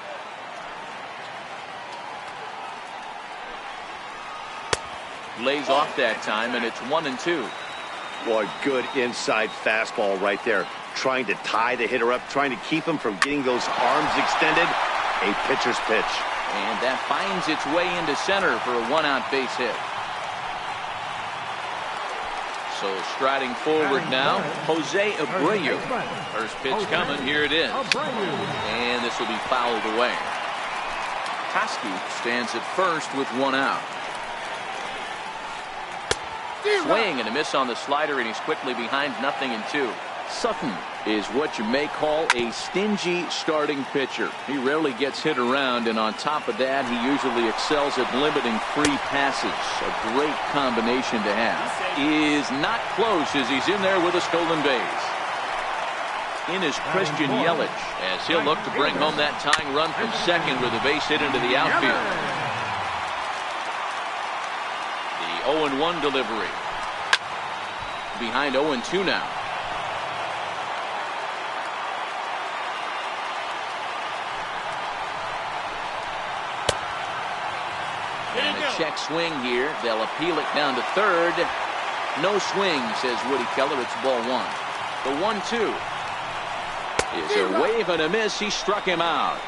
Lays off that time, and it's 1-2. Boy, good inside fastball right there. Trying to tie the hitter up, trying to keep him from getting those arms extended. A pitcher's pitch. And that finds its way into center for a 1-out base hit. So striding forward now, Jose Abreu. First pitch coming, here it is. And this will be fouled away. Koski stands at first with 1 out. Swing and a miss on the slider, and he's quickly behind 0-2. Sutton is what you may call a stingy starting pitcher. He rarely gets hit around, and on top of that, he usually excels at limiting free passes. A great combination to have. Is not close as he's in there with a stolen base. In is Christian Yelich as he'll look to bring home that tying run from second with a base hit into the outfield. The 0-1 delivery. Behind 0-2 now. And a check swing here. They'll appeal it down to third. No swing, says Woody Keller. It's ball 1. The 1-2 is a wave and a miss. He struck him out.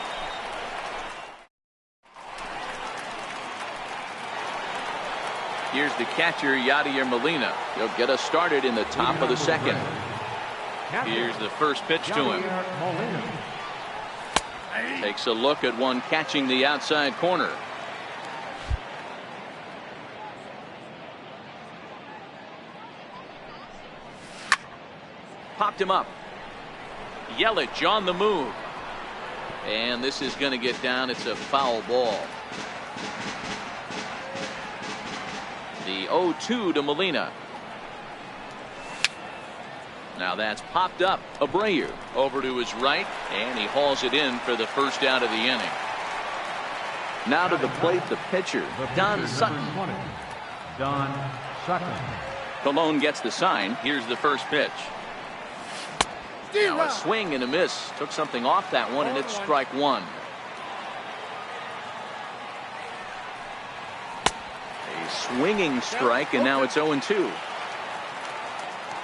Here's the catcher, Yadier Molina. He'll get us started in the top of the second. Here's the first pitch to him. Takes a look at one catching the outside corner. Popped him up. Yelich on the move. And this is going to get down. It's a foul ball. The 0-2 to Molina. Now that's popped up. Abreu over to his right, and he hauls it in for the first out of the inning. Now to the plate, the pitcher, Don Sutton. Don Sutton. Colon gets the sign. Here's the first pitch. Now a swing and a miss. Took something off that one, and it's strike one. A swinging strike, and now it's 0-2.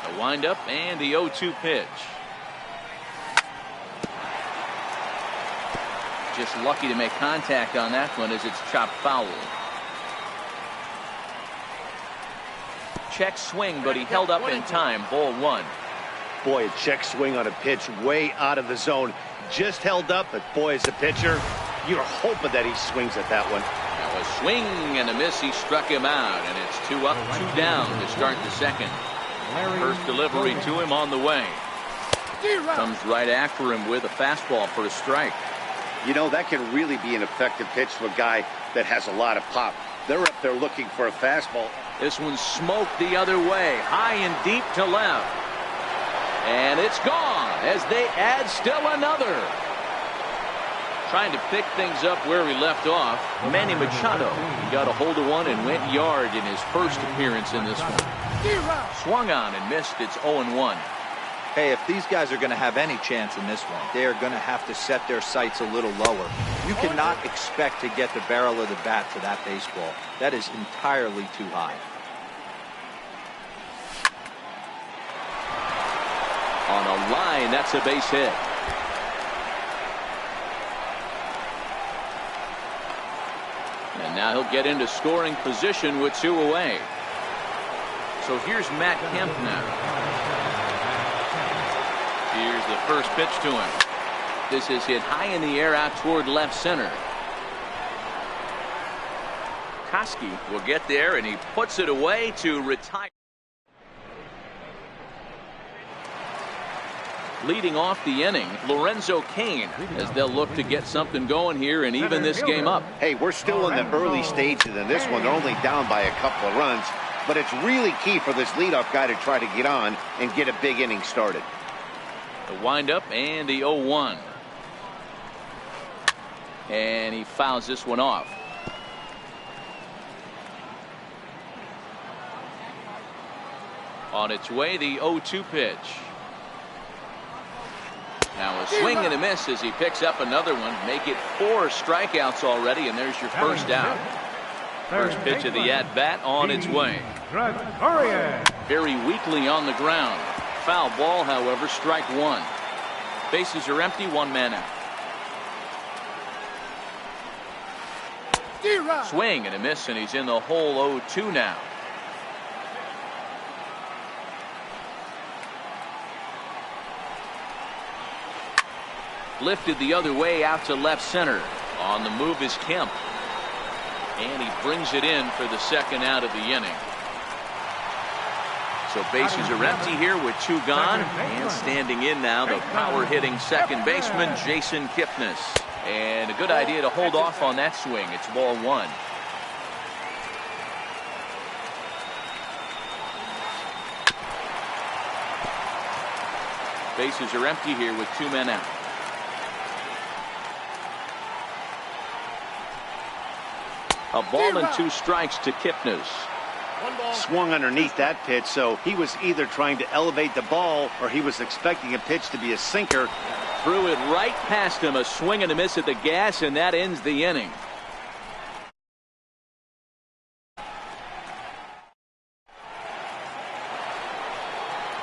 A windup and the 0-2 pitch. Just lucky to make contact on that one as it's chopped foul. Check swing, but he held up in time. Ball one. Boy, a check swing on a pitch way out of the zone. Just held up, but boy, as a pitcher, you're hoping that he swings at that one. Now a swing and a miss. He struck him out, and it's 2 up, 2 down to start the second. First delivery to him on the way. Comes right after him with a fastball for a strike. You know, that can really be an effective pitch to a guy that has a lot of pop. They're up there looking for a fastball. This one's smoked the other way, high and deep to left. And it's gone as they add still another. Trying to pick things up where he left off. Manny Machado got a hold of one and went yard in his first appearance in this one. Swung on and missed. It's 0-1. Hey, if these guys are going to have any chance in this one, they are going to have to set their sights a little lower. You cannot expect to get the barrel of the bat to that baseball. That is entirely too high. On a line, that's a base hit. And now he'll get into scoring position with 2 away. So here's Matt Kemp now. Here's the first pitch to him. This is hit high in the air out toward left center. Koski will get there, and he puts it away to retire. Leading off the inning, Lorenzo Cain, as they'll look to get something going here and even this game up. Hey, we're still in the early stages in this one. They're only down by a couple of runs, but it's really key for this leadoff guy to try to get on and get a big inning started. The windup and the 0-1. And he fouls this one off. On its way, the 0-2 pitch. Now a swing and a miss as he picks up another one. Make it 4 strikeouts already, and there's your first out. First pitch of the at-bat on its way. Very weakly on the ground. Foul ball, however, strike one. Bases are empty, 1 man out. Swing and a miss, and he's in the hole 0-2 now. Lifted the other way out to left center. On the move is Kemp. And he brings it in for the second out of the inning. So bases are empty here with 2 gone. And standing in now, the power-hitting second baseman, Jason Kipnis. And a good idea to hold off on that swing. It's ball 1. Bases are empty here with 2 men out. A ball and 2 strikes to Kipnis. Swung underneath that pitch, so he was either trying to elevate the ball or he was expecting a pitch to be a sinker. Threw it right past him. A swing and a miss at the gas, and that ends the inning.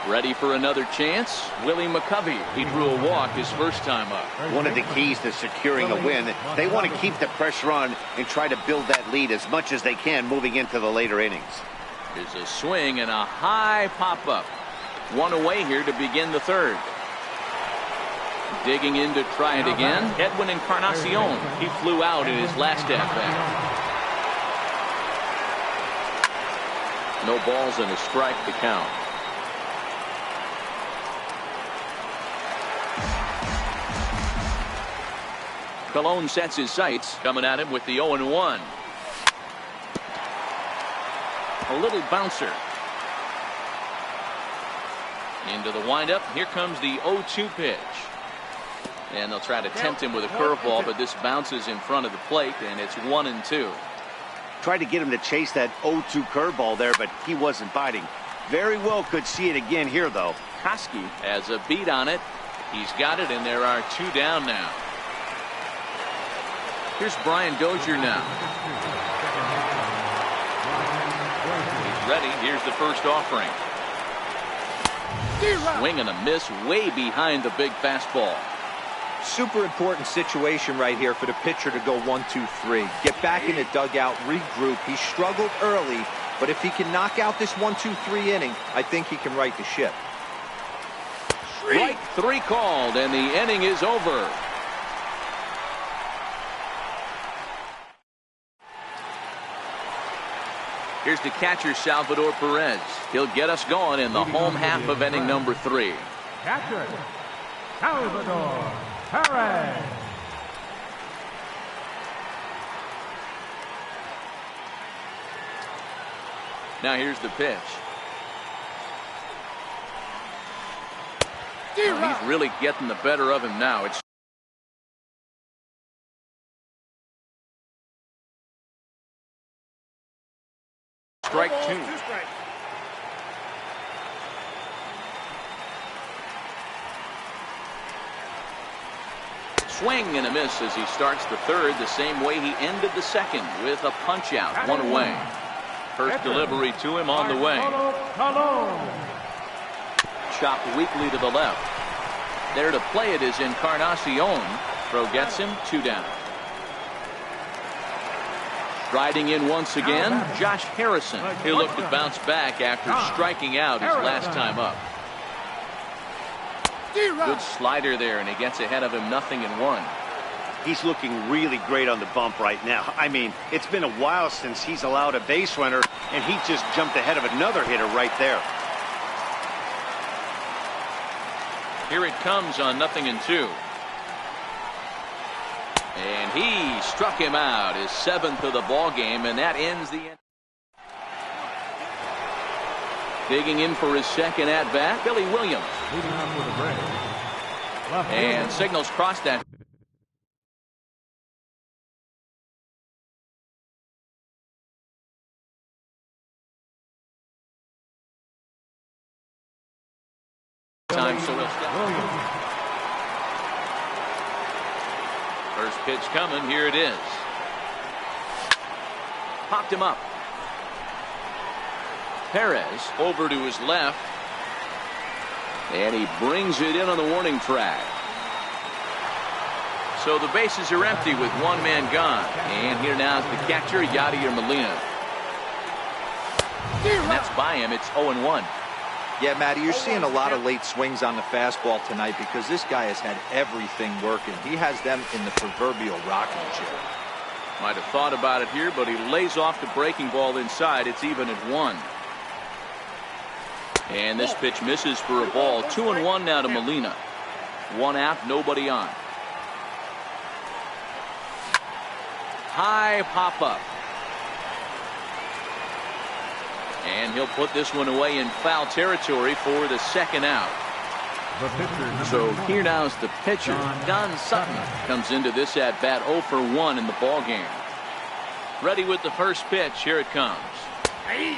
Ready for another chance? Willie McCovey. He drew a walk his first time up. One of the keys to securing a win, they want to keep the pressure on and try to build that lead as much as they can moving into the later innings. There's a swing and a high pop-up. One away here to begin the third. Digging in to try it again, Edwin Encarnacion. He flew out in his last at-bat. No balls and a strike to count. Colon sets his sights, coming at him with the 0-1. A little bouncer. Into the windup. Here comes the 0-2 pitch. And they'll try to tempt him with a curveball, but this bounces in front of the plate, and it's 1-2. Tried to get him to chase that 0-2 curveball there, but he wasn't biting. Very well could see it again here, though. Koski has a beat on it. He's got it, and there are 2 down now. Here's Brian Dozier now. He's ready. Here's the first offering. Swing and a miss way behind the big fastball. Super important situation right here for the pitcher to go 1-2-3. Get back in the dugout, regroup. He struggled early, but if he can knock out this 1-2-3 inning, I think he can right the ship. Strike 3 called, and the inning is over. Here's the catcher, Salvador Perez. He'll get us going in the home half of inning number 3. Catcher, Salvador Perez. Now here's the pitch. He's really getting the better of him now. It's strike 2. Swing and a miss as he starts the third the same way he ended the second, with a punch out, 1 away. First delivery to him on the way. Chopped weakly to the left. There to play it is Encarnacion. Throw gets him, 2 down. Riding in once again, Josh Harrison. He'll look to bounce back after striking out his last time up. Good slider there, and he gets ahead of him, 0-1. He's looking really great on the bump right now. I mean, it's been a while since he's allowed a base runner, and he just jumped ahead of another hitter right there. Here it comes on 0-2. And he struck him out, his 7th of the ball game, and that ends the end. Digging in for his second at bat, Billy Williams. And signals cross that. Time, so we'll stop. First pitch coming. Here it is. Popped him up. Perez over to his left. And he brings it in on the warning track. So the bases are empty with 1 man gone. And here now is the catcher, Yadier Molina. And that's by him. It's 0-1. Yeah, Matty, you're seeing a lot of late swings on the fastball tonight because this guy has had everything working. He has them in the proverbial rocking chair. Might have thought about it here, but he lays off the breaking ball inside. It's even at 1. And this pitch misses for a ball. 2-1 now to Molina. 1 out, nobody on. High pop up. And he'll put this one away in foul territory for the 2nd out. So here now is the pitcher, Don Sutton, comes into this at bat 0 for 1 in the ball game. Ready with the first pitch. Here it comes.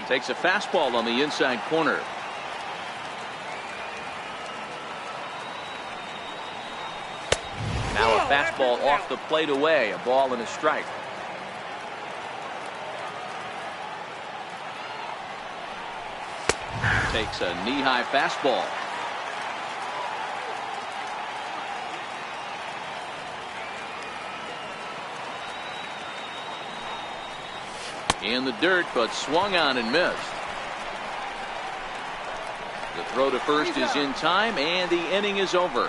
Takes a fastball on the inside corner. Now a fastball off the plate away. A ball and a strike. Takes a knee-high fastball. In the dirt, but swung on and missed. The throw to first is in time, and the inning is over.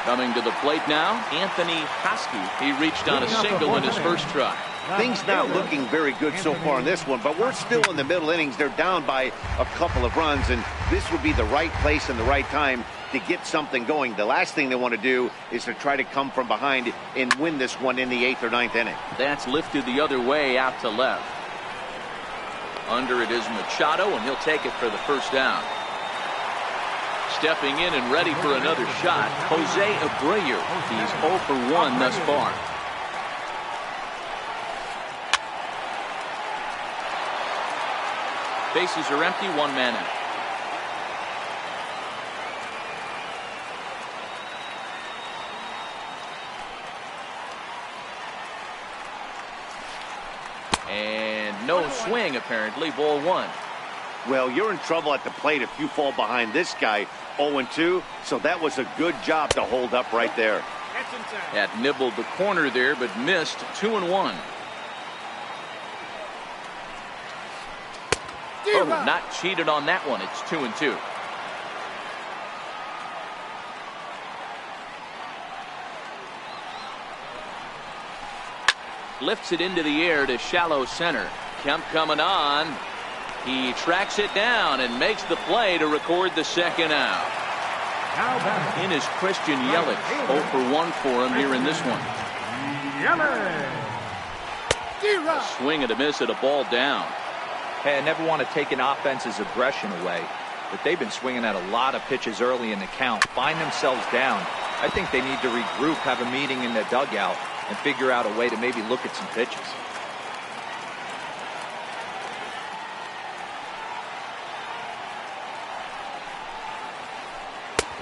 Coming to the plate now, Anthony Hosky. He reached on a single in his first try. Things not looking very good so far in this one, but we're still in the middle innings. They're down by a couple of runs, and this would be the right place and the right time to get something going. The last thing they want to do is to try to come from behind and win this one in the 8th or 9th inning. That's lifted the other way out to left. Under it is Machado, and he'll take it for the first down. Stepping in and ready for another shot, Jose Abreu. He's 0 for 1 thus far. Bases are empty, one man out. And no swing, apparently. Ball 1. Well, you're in trouble at the plate if you fall behind this guy 0-2, so that was a good job to hold up right there. That nibbled the corner there, but missed. 2-1. Oh, not cheated on that one. It's 2-2. Lifts it into the air to shallow center. Kemp coming on. He tracks it down and makes the play to record the second out. In is Christian Yelich. 0 for 1 for him here in this one. A swing and a miss at a ball down. Hey, I never want to take an offense's aggression away, but they've been swinging at a lot of pitches early in the count. Find themselves down. I think they need to regroup, have a meeting in the dugout, and figure out a way to maybe look at some pitches.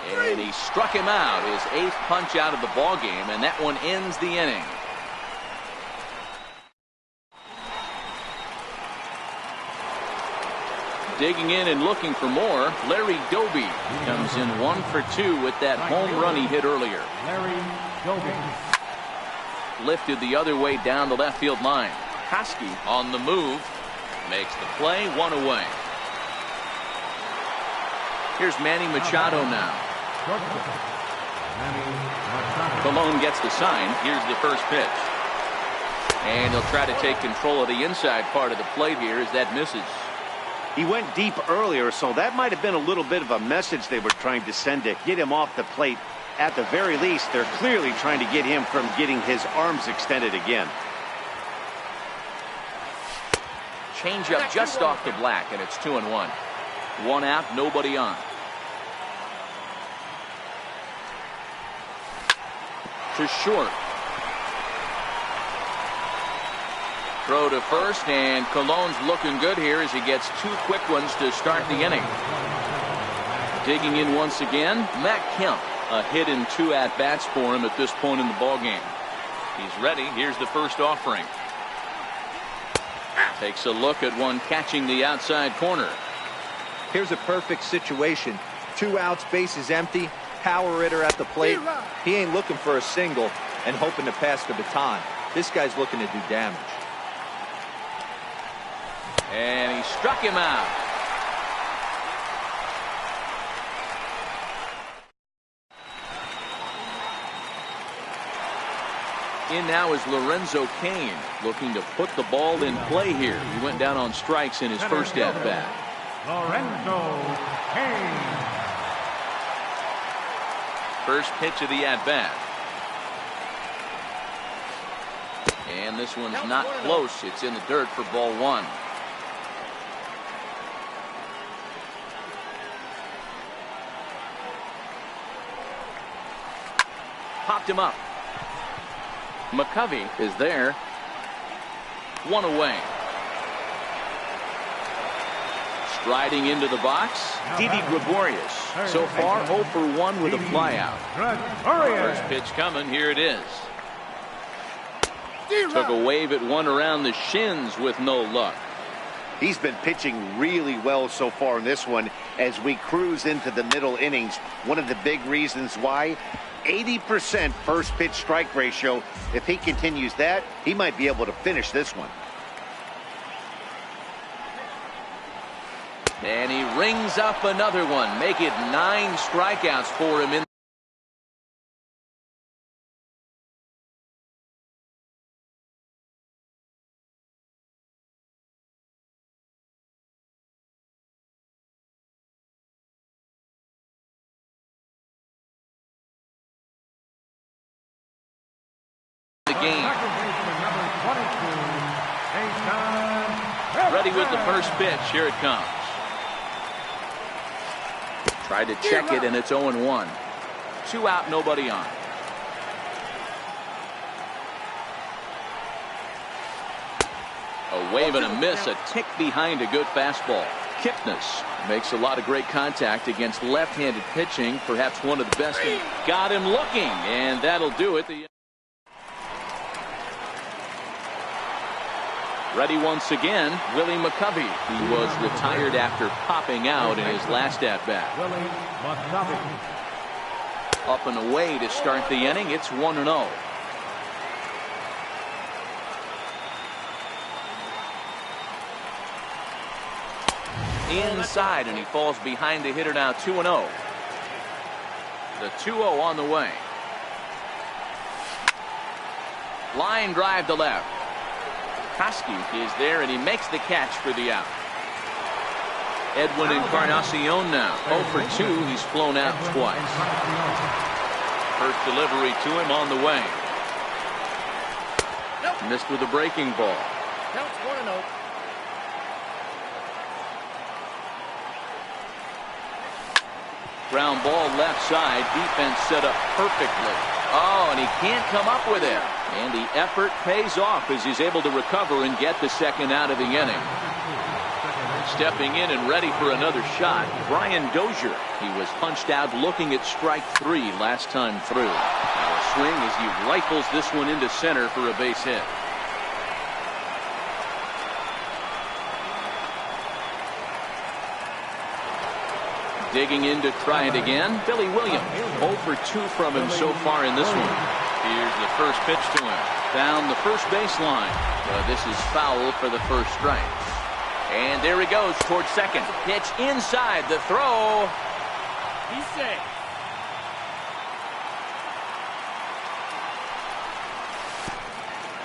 And he struck him out, his 8th punch out of the ball game, and that one ends the inning. Digging in and looking for more, Larry Doby comes in 1 for 2 with that home run he hit earlier. Larry Doby. Lifted the other way down the left field line. Hosky on the move, makes the play, 1 away. Here's Manny Machado now. Colon gets the sign. Here's the first pitch. And he'll try to take control of the inside part of the plate here as that misses. He went deep earlier, so that might have been a little bit of a message they were trying to send to get him off the plate. At the very least, they're clearly trying to get him from getting his arms extended again. Change up just off the black, and it's 2-1. 1 out, nobody on. To short. Throw to first, and Colon's looking good here as he gets 2 quick ones to start the inning. Digging in once again, Matt Kemp. A hit in 2 at-bats for him at this point in the ballgame. He's ready. Here's the first offering. Takes a look at one catching the outside corner. Here's a perfect situation. 2 outs, bases empty, power hitter at the plate. He ain't looking for a single and hoping to pass the baton. This guy's looking to do damage. And he struck him out. In now is Lorenzo Cain, looking to put the ball in play here. He went down on strikes in his first at-bat. Lorenzo Cain. First pitch of the at-bat. And this one's not close. It's in the dirt for ball 1. Popped him up. McCovey is there. 1 away. Striding into the box, Didi Gregorius. So far 0 for 1 with a flyout. First pitch coming. Here it is. Took a wave at one around the shins with no luck. He's been pitching really well so far in this one as we cruise into the middle innings. One of the big reasons why, 80% first pitch strike ratio. If he continues that, he might be able to finish this one. And he rings up another one. Make it 9 strikeouts for him in the game. Ready with the first pitch. Here it comes. Tried to check it, and it's 0-1. 2 out, nobody on. A wave and a miss, a tick behind a good fastball. Kipnis makes a lot of great contact against left-handed pitching, perhaps one of the best. Got him looking, and that'll do it. Ready once again, Willie McCovey. He was retired after popping out in his last at-bat. Willie McCovey. Up and away to start the inning. It's 1-0. Inside, and he falls behind the hitter now. 2-0. The 2-0 on the way. Line drive to left. Koski is there, and he makes the catch for the out. Edwin Encarnacion now 0 for 2. He's flown out twice. First delivery to him on the way. Missed with a breaking ball. Counts 1-0. Ground ball left side. Defense set up perfectly. Oh, and he can't come up with it. And the effort pays off as he's able to recover and get the second out of the inning. Stepping in and ready for another shot, Brian Dozier. He was punched out looking at strike 3 last time through. Now a swing as he rifles this one into center for a base hit. Digging in to try it again, Billy Williams. 0 for 2 from him so far in this one. Here's the first pitch to him. Down the first baseline. This is foul for the first strike. And there he goes towards second. Pitch inside. The throw. He's safe.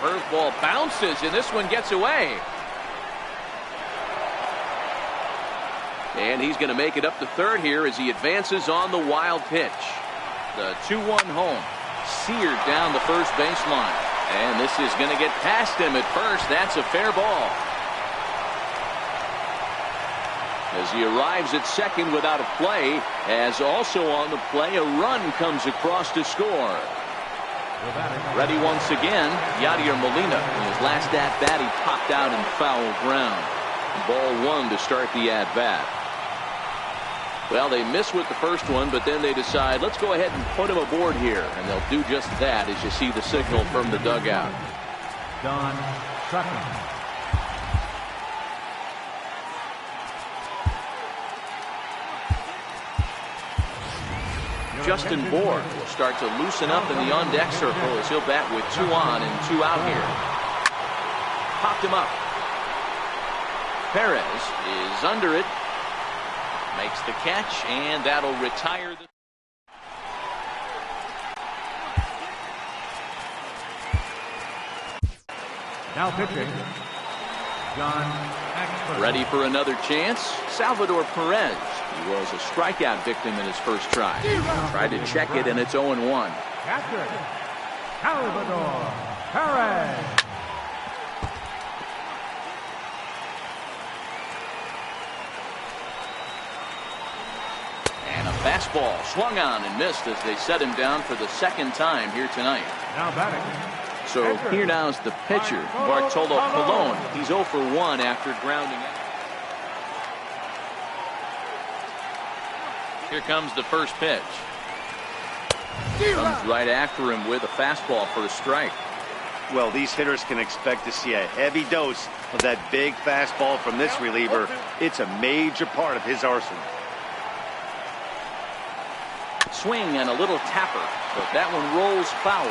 Curveball bounces, and this one gets away. And he's going to make it up to third here as he advances on the wild pitch. The 2-1 home. Seared down the first baseline. And this is going to get past him at first. That's a fair ball. As he arrives at second without a play, as also on the play, a run comes across to score. Ready once again, Yadier Molina. In his last at-bat, he popped out in foul ground. Ball 1 to start the at-bat. Well, they miss with the first one, but then they decide, let's go ahead and put him aboard here. And they'll do just that as you see the signal from the dugout. Don Sutton. Justin Bour will start to loosen up in the on-deck circle as he'll bat with 2 on and 2 out here. Popped him up. Perez is under it. Makes the catch, and that'll retire the... Now pitching, John Axford. Ready for another chance, Salvador Perez. He was a strikeout victim in his first try. Tried to check it, and it's 0-1. Captain, Salvador Perez. And a fastball swung on and missed as they set him down for the second time here tonight. Now batting. So here now is the pitcher, Bartolo Colon. He's 0 for 1 after grounding out. Here comes the first pitch. Comes right after him with a fastball for a strike. Well, these hitters can expect to see a heavy dose of that big fastball from this reliever. It's a major part of his arsenal. Swing and a little tapper, but that one rolls foul.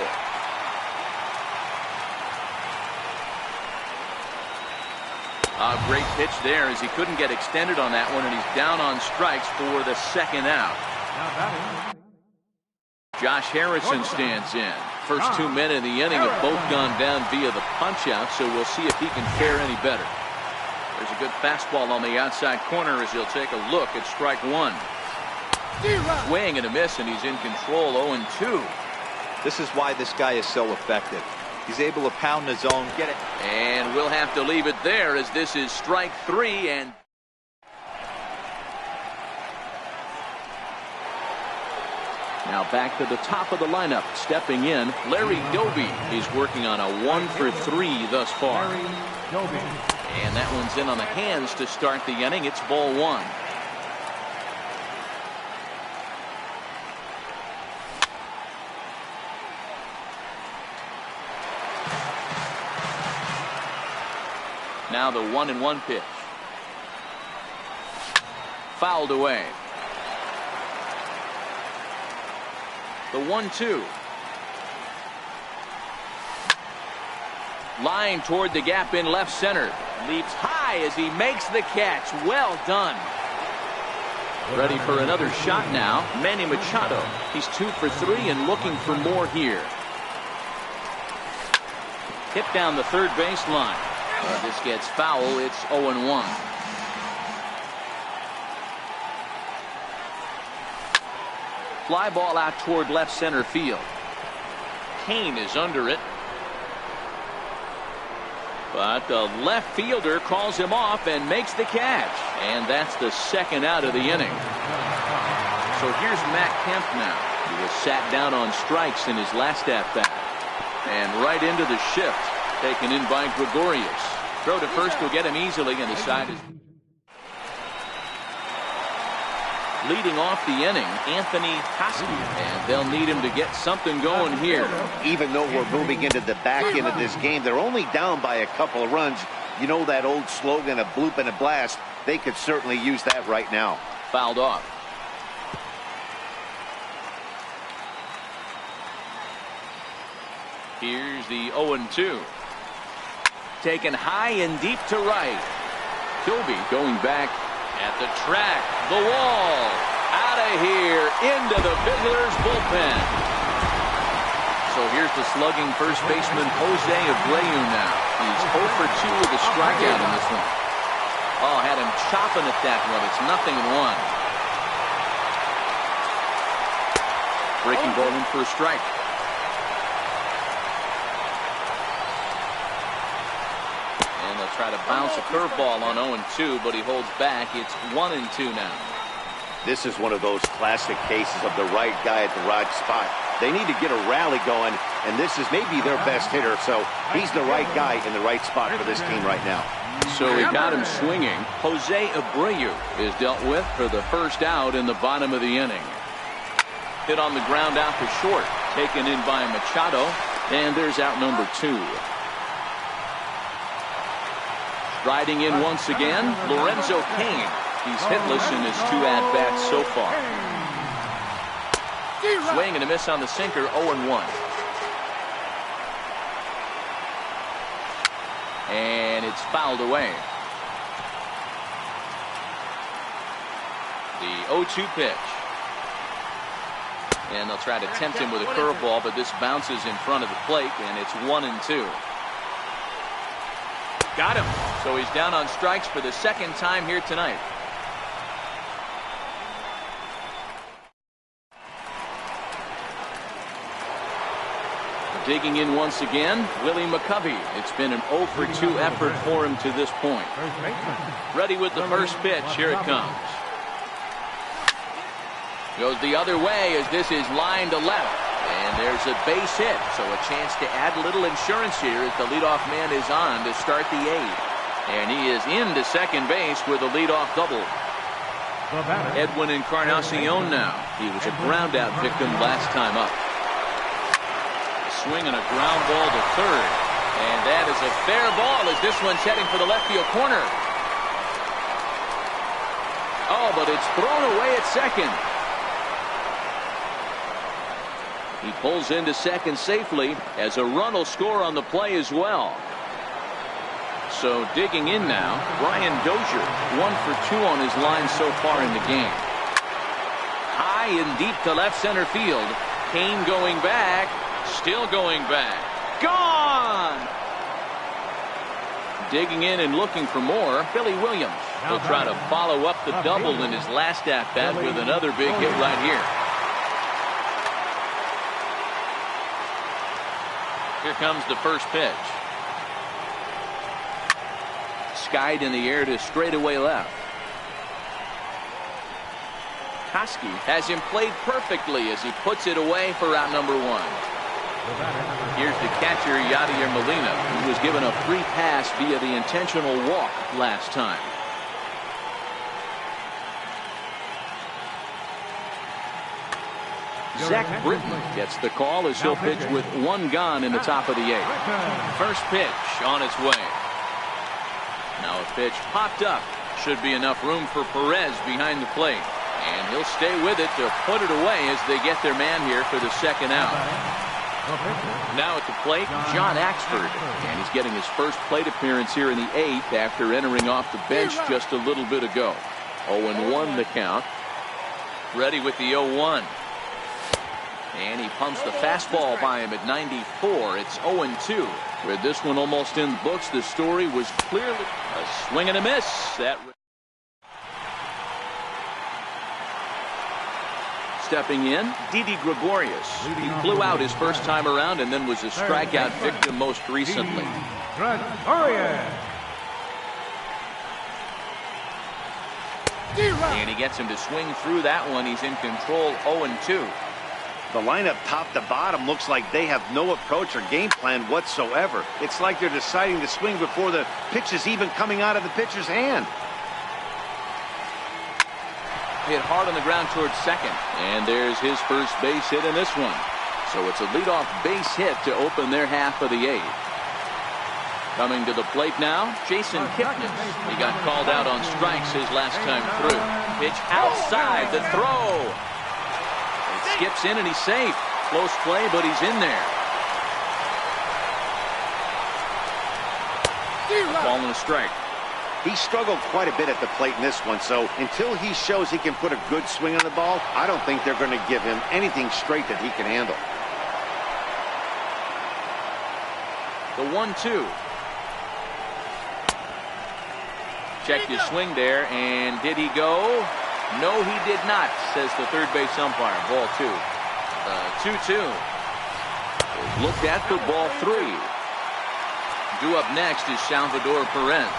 A great pitch there as he couldn't get extended on that one, and he's down on strikes for the second out. Now batting. Josh Harrison stands in. First 2 men in the inning have both gone down via the punch-out, so we'll see if he can fare any better. There's a good fastball on the outside corner as he'll take a look at strike one. Swing and a miss, and he's in control. 0-2. This is why this guy is so effective. He's able to pound the zone, get it. And we'll have to leave it there as this is strike three. And now back to the top of the lineup. Stepping in, Larry Doby is working on a 1-for-3 thus far. Larry Doby. And that one's in on the hands to start the inning. It's ball one. Now the 1-1 pitch. Fouled away. The 1-2. Line toward the gap in left center. Leaps high as he makes the catch. Well done. Ready for another shot now. Manny Machado. He's 2-for-3 and looking for more here. Hit down the third base line. This gets foul. It's 0-1. Fly ball out toward left center field. Kane is under it. But the left fielder calls him off and makes the catch. And that's the second out of the inning. So here's Matt Kemp now. He was sat down on strikes in his last at-bat. And right into the shift. Taken in by Gregorius. Throw to first will get him easily, and the side is leading off the inning, Anthony Hosky, and they'll need him to get something going here. Even though we're moving into the back end of this game, they're only down by a couple of runs. You know that old slogan, a bloop and a blast. They could certainly use that right now. Fouled off. Here's the 0-2. Taken high and deep to right. Kilby going back at the track. The wall. Out of here. Into the visitors' bullpen. So here's the slugging first baseman Jose Abreu now. He's 0 for 2 with a strikeout in this one. Oh, had him chopping at that one. It's 0-1. Breaking ball in for a strike. Try to bounce a curveball on 0-2, but he holds back. It's 1-2 now. This is one of those classic cases of the right guy at the right spot. They need to get a rally going, and this is maybe their best hitter, so he's the right guy in the right spot for this team right now. So he got him swinging. Jose Abreu is dealt with for the first out in the bottom of the inning. Hit on the ground out to short. Taken in by Machado, and there's out number 2. Riding in once again, Lorenzo Cain. He's hitless in his 2 at-bats so far. Swing and a miss on the sinker, 0-1. And it's fouled away. The 0-2 pitch. And they'll try to tempt him with a curveball, but this bounces in front of the plate, and it's 1-2. Got him. So he's down on strikes for the second time here tonight. Digging in once again, Willie McCovey. It's been an 0 for 2 effort for him to this point. Ready with the first pitch. Here it comes. Goes the other way as this is lined to left. And there's a base hit, so a chance to add a little insurance here as the leadoff man is on to start the 8th. And he is into second base with a leadoff double. Edwin Encarnacion now. He was a ground out victim last time up. A swing and a ground ball to third. And that is a fair ball as this one's heading for the left field corner. Oh, but it's thrown away at second. He pulls into second safely as a run will score on the play as well. So digging in now, Brian Dozier, 1 for 2 on his line so far in the game. High and deep to left center field. Kane going back, still going back. Gone! Digging in and looking for more, Billy Williams. He'll try to follow up the double in his last at-bat with another big hit right here. Here comes the first pitch. Skied in the air to straightaway left. Koski has him played perfectly as he puts it away for out number 1. Here's the catcher, Yadier Molina, who was given a free pass via the intentional walk last time. Zach Britton gets the call as he'll pitch with 1 gone in the top of the 8th. First pitch on its way. Now a pitch popped up. Should be enough room for Perez behind the plate. And he'll stay with it to put it away as they get their man here for the second out. Now at the plate, John Axford. And he's getting his first plate appearance here in the 8th after entering off the bench just a little bit ago. 0-1 the count. Ready with the 0-1. And he pumps the fastball by him at 94. It's 0-2. With this one almost in the books, the story was clearly a swing and a miss. Stepping in, Didi Gregorius. He flew out his first time around and then was a strikeout victim most recently. And he gets him to swing through that one. He's in control, 0-2. The lineup top to bottom looks like they have no approach or game plan whatsoever. It's like they're deciding to swing before the pitch is even coming out of the pitcher's hand. Hit hard on the ground towards second. And there's his first base hit in this one. So it's a leadoff base hit to open their half of the 8th. Coming to the plate now, Jason Kipnis. He got called out on strikes his last time through. Pitch outside, the throw. Skips in and he's safe. Close play, but he's in there. Ball and a strike. He struggled quite a bit at the plate in this one, so until he shows he can put a good swing on the ball, I don't think they're going to give him anything straight that he can handle. The 1-2. Checked his swing there, and did he go? No, he did not, says the third base umpire. Ball 2. 2-2. Looked at for ball 3. Due up next is Salvador Perez.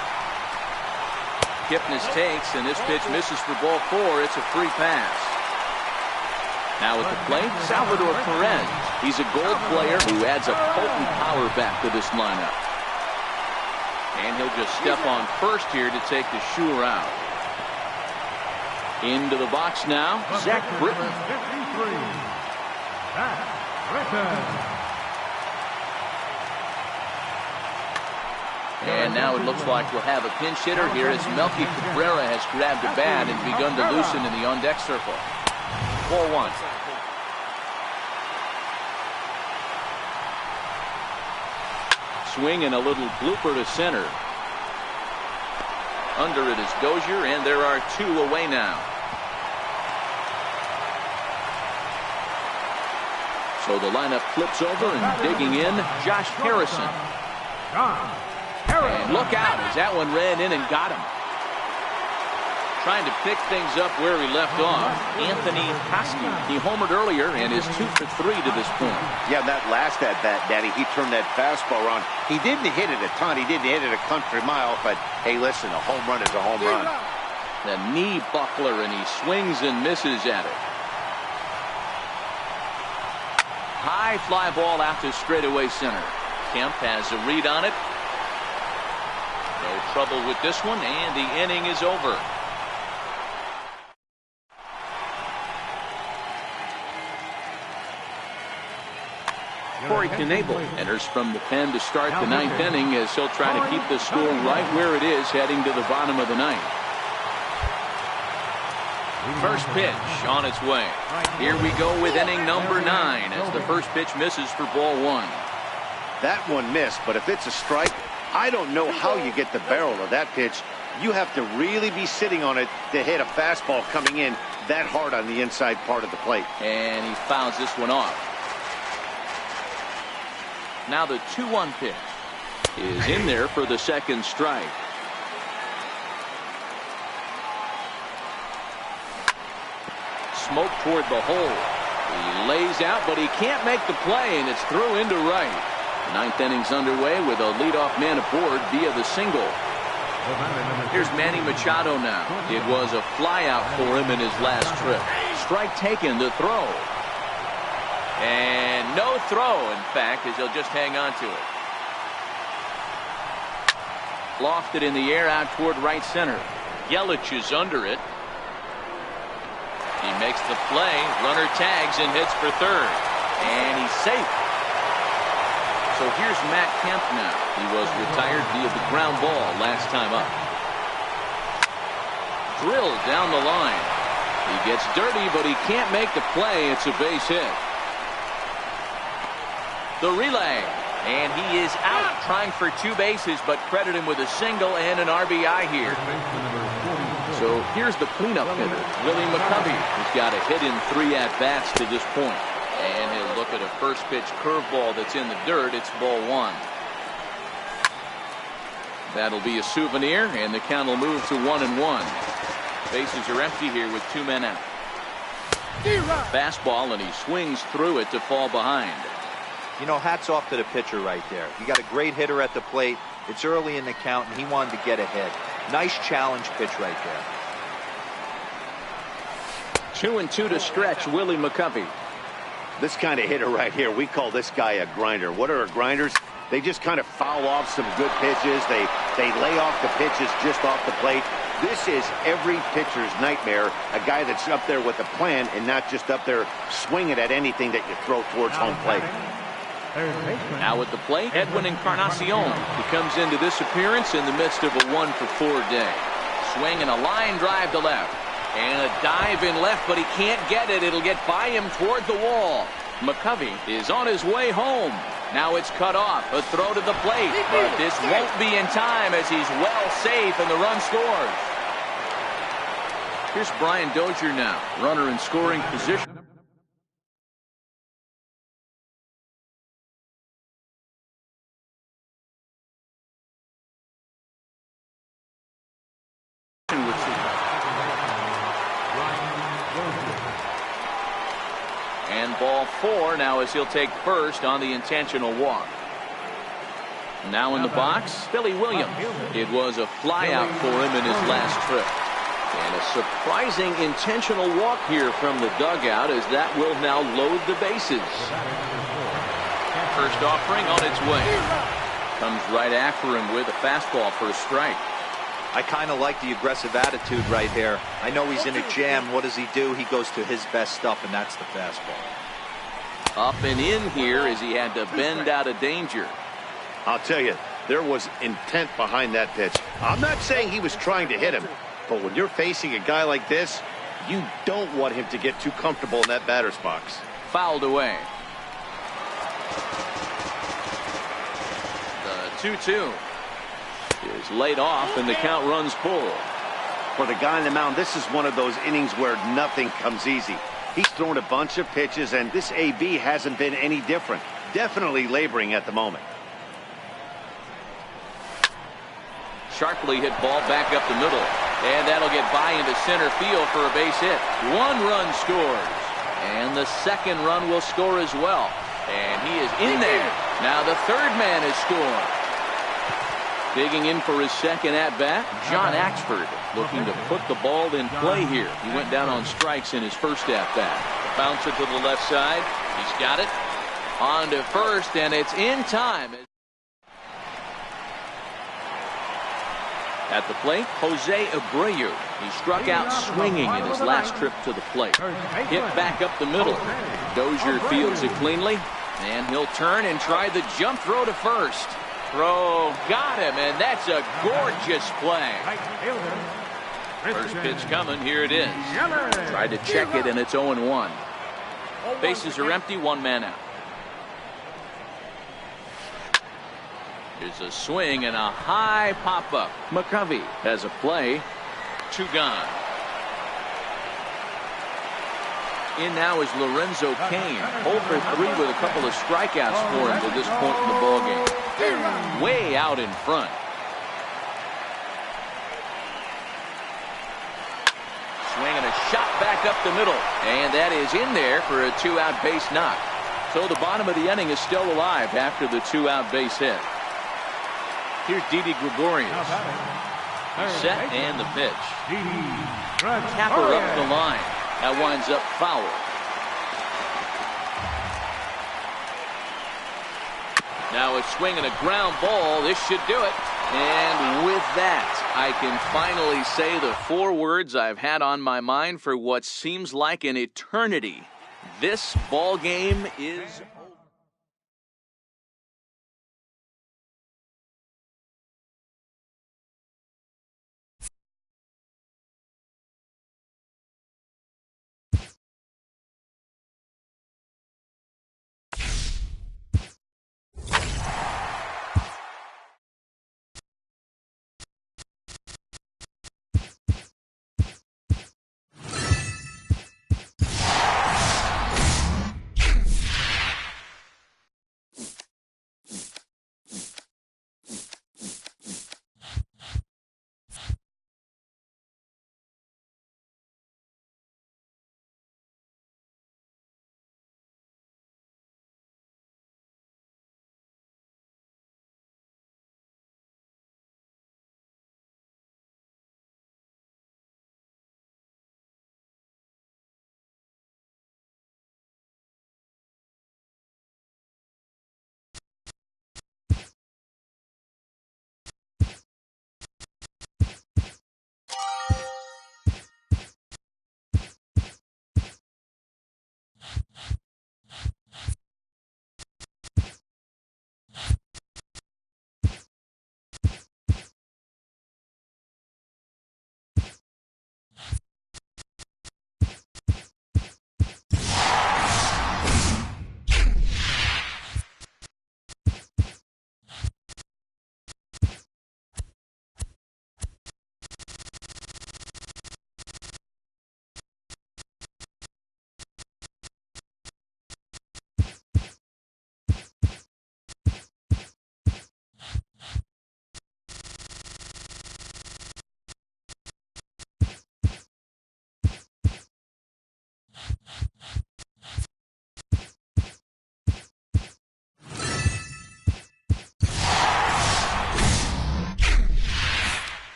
Kipnis takes, and this pitch misses for ball 4. It's a free pass. Now at the plate, Salvador Perez. He's a gold player who adds a potent power back to this lineup. And he'll just step on first here to take the sure out. Into the box now, Zach Britton. And now it looks like we'll have a pinch hitter here as Melky Cabrera has grabbed a bat and begun to loosen in the on-deck circle. 4-1. Swing and a little blooper to center. Under it is Dozier, and there are 2 away now. So the lineup flips over, and digging in, Josh Harrison. And look out as that one ran in and got him. Trying to pick things up where he left off. Anthony Koski. He homered earlier and is 2 for 3 to this point. Yeah, that last at-bat, Danny, he turned that fastball around. He didn't hit it a ton. He didn't hit it a country mile. But, hey, listen, a home run is a home run. The knee buckler, and he swings and misses at it. High fly ball out to straightaway center. Kemp has a read on it. No trouble with this one, and the inning is over. Corey Knebel enters from the pen to start the 9th inning as he'll try to keep the score right where it is heading to the bottom of the 9th. First pitch on its way. Here we go with inning number 9 as the first pitch misses for ball 1. That one missed, but if it's a strike, I don't know how you get the barrel of that pitch. You have to really be sitting on it to hit a fastball coming in that hard on the inside part of the plate. And he fouls this one off. Now the 2-1 pitch is in there for the second strike. Smoke toward the hole. He lays out, but he can't make the play, and it's through into right. Ninth inning's underway with a leadoff man aboard via the single. Here's Manny Machado now. It was a flyout for him in his last trip. Strike taken to throw. And no throw, in fact, as he'll just hang on to it. Lofted in the air out toward right center. Yelich is under it. He makes the play. Runner tags and hits for third. And he's safe. So here's Matt Kemp now. He was retired via the ground ball last time up. Drilled down the line. He gets dirty, but he can't make the play. It's a base hit. The relay. And he is out trying for 2 bases, but credit him with a single and an RBI here. So here's the cleanup hitter, Willie McCovey, who's got a hit in 3 at-bats to this point. And he'll look at a first pitch curveball that's in the dirt. It's ball 1. That'll be a souvenir, and the count will move to 1-1. Bases are empty here with 2 men out. Fastball, and he swings through it to fall behind. You know, hats off to the pitcher right there. You got a great hitter at the plate. It's early in the count, and he wanted to get ahead. Nice challenge pitch right there. 2-2 to stretch Willie McCovey. This kind of hitter right here, we call this guy a grinder. What are grinders? They just kind of foul off some good pitches. They lay off the pitches just off the plate. This is every pitcher's nightmare, a guy that's up there with a plan and not just up there swinging at anything that you throw towards home plate. Now at the plate, Edwin Encarnacion. He comes into this appearance in the midst of a 1-for-4 day. Swing and a line drive to left. And a dive in left, but he can't get it. It'll get by him toward the wall. McCovey is on his way home. Now it's cut off. A throw to the plate. But this won't be in time as he's well safe and the run scores. Here's Brian Dozier now. Runner in scoring position. And ball 4 now as he'll take first on the intentional walk. Now in the box, Billy Williams. It was a flyout for him in his last trip. And a surprising intentional walk here from the dugout as that will now load the bases. First offering on its way. Comes right after him with a fastball for a strike. I kind of like the aggressive attitude right here. I know he's in a jam. What does he do? He goes to his best stuff, and that's the fastball. Up and in here as he had to bend out of danger. I'll tell you, there was intent behind that pitch. I'm not saying he was trying to hit him, but when you're facing a guy like this, you don't want him to get too comfortable in that batter's box. Fouled away. The 2-2 is laid off, and the count runs full. For the guy on the mound, this is one of those innings where nothing comes easy. He's thrown a bunch of pitches, and this AB hasn't been any different. Definitely laboring at the moment. Sharply hit ball back up the middle, and that'll get by into center field for a base hit. 1 run scores, and the second run will score as well. And he is in there. Now the third man has scored. Digging in for his second at-bat, John Axford, looking to put the ball in play here. He went down on strikes in his first at-bat. Bouncer to the left side. He's got it. On to first, and it's in time. At the plate, Jose Abreu. He struck out swinging in his last trip to the plate. Hit back up the middle. Dozier fields it cleanly, and he'll turn and try the jump throw to first. Throw got him, and that's a gorgeous play. First pitch coming, here it is. Tried to check it, and it's 0-1. Bases are empty, 1 man out. Here's a swing and a high pop-up. McCovey has a play. 2 gone. In now is Lorenzo Cain. 0 for 3 with a couple of strikeouts for him to this point in the ballgame. Way out in front. Swing and a shot back up the middle. And that is in there for a 2-out base knock. So the bottom of the inning is still alive after the 2-out base hit. Here's Didi Gregorius. Set and the pitch. Tapper up the line. That winds up foul. Now a swing and a ground ball. This should do it. And with that, I can finally say the 4 words I've had on my mind for what seems like an eternity. This ball game is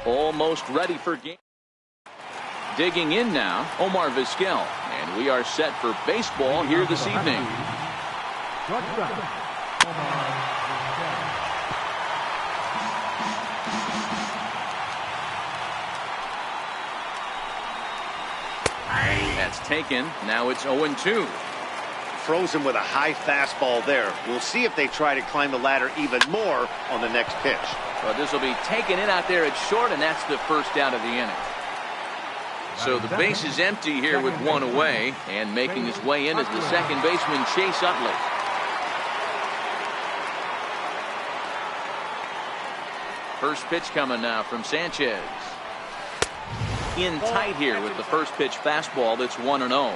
Almost ready for game. Digging in now, Omar Vizquel. And we are set for baseball here this evening. That's taken. Now it's 0-2. Frozen with a high fastball there. We'll see if they try to climb the ladder even more on the next pitch. Well, this will be taken in out there at short, and that's the first out of the inning. So the base is empty here with one away, and making his way in is the second baseman, Chase Utley. First pitch coming now from Sanchez. In tight here with the first pitch fastball that's 1-0.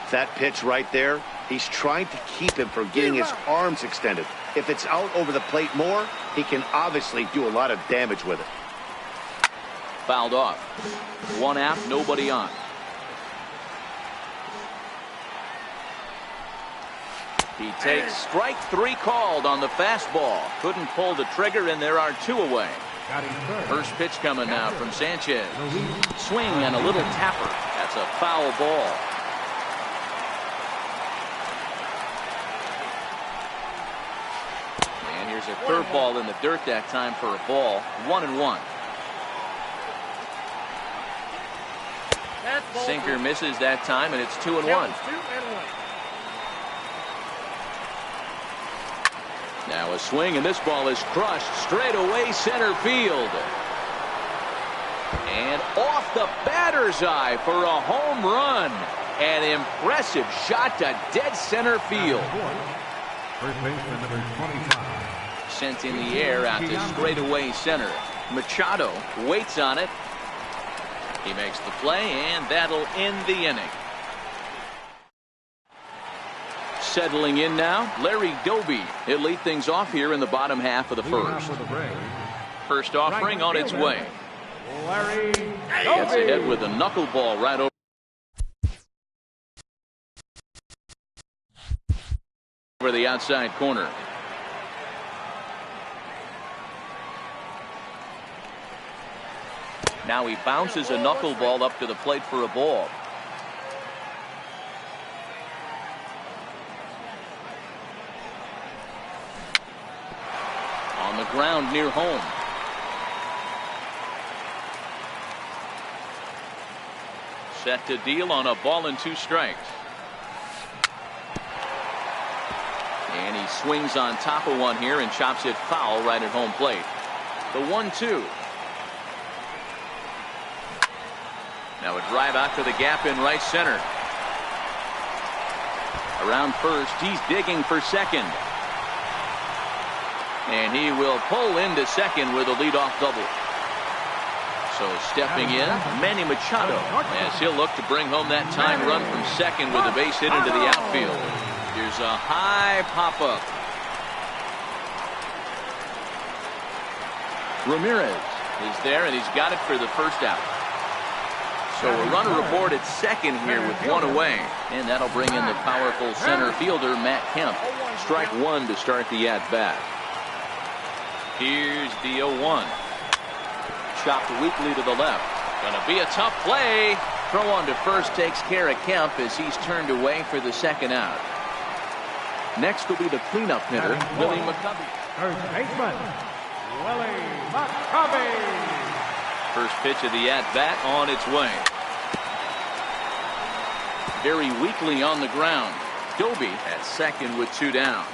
That pitch right there, he's trying to keep him from getting his arms extended. If it's out over the plate more, he can obviously do a lot of damage with it. Fouled off. One out, nobody on. He takes strike three called on the fastball. Couldn't pull the trigger, and there are two away. First pitch coming now from Sanchez. Swing and a little tapper. That's a foul ball. And here's a curveball in the dirt that time for a ball. 1-1. Sinker misses that time, and it's 2-1. Now a swing, and this ball is crushed straight away center field. And off the batter's eye for a home run. An impressive shot to dead center field. First baseman number 25. Sent in the air out to straightaway center. Machado waits on it. He makes the play, and that'll end the inning. Settling in now, Larry Doby. He'll lead things off here in the bottom half of the first. First offering on its way. Larry Gets ahead with a knuckleball right over the outside corner. Now he bounces a knuckleball up to the plate for a ball. On the ground near home. Set to deal on a ball and 2 strikes. And he swings on top of one here and chops it foul right at home plate. The 1-2. Now a drive out to the gap in right center. Around first, he's digging for second. And he will pull into second with a leadoff double. So stepping in, Manny Machado, as he'll look to bring home that tying run from second with a base hit into the outfield. Here's a high pop-up. Ramirez is there, and he's got it for the first out. So a runner aboard at second here with one away. And that'll bring in the powerful center fielder, Matt Kemp. Strike one to start the at-bat. Here's the 0-1. Chopped weakly to the left. Gonna be a tough play. Throw on to first takes care of Kemp as he's turned away for the second out. Next will be the cleanup hitter, Willie McCovey. First baseman, Willie McCovey. First pitch of the at-bat on its way. Very weakly on the ground. Doby at second with 2 down.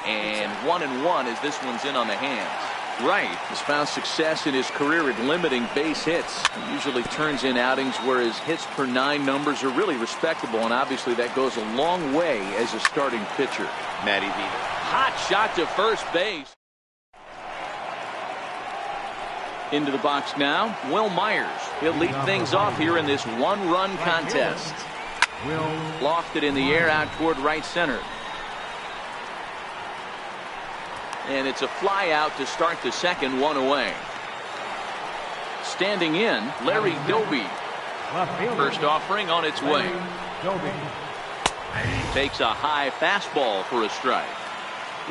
And 1-1 as this one's in on the hands. Wright has found success in his career at limiting base hits. He usually turns in outings where his hits per 9 numbers are really respectable, and obviously that goes a long way as a starting pitcher. Matty V. Hot shot to first base. Into the box now, Will Myers. He'll lead things off here in this 1-run contest. Lofted in the air out toward right center. And it's a fly out to start the second, 1 away. Standing in, Larry Doby. First offering on its way. Takes a high fastball for a strike.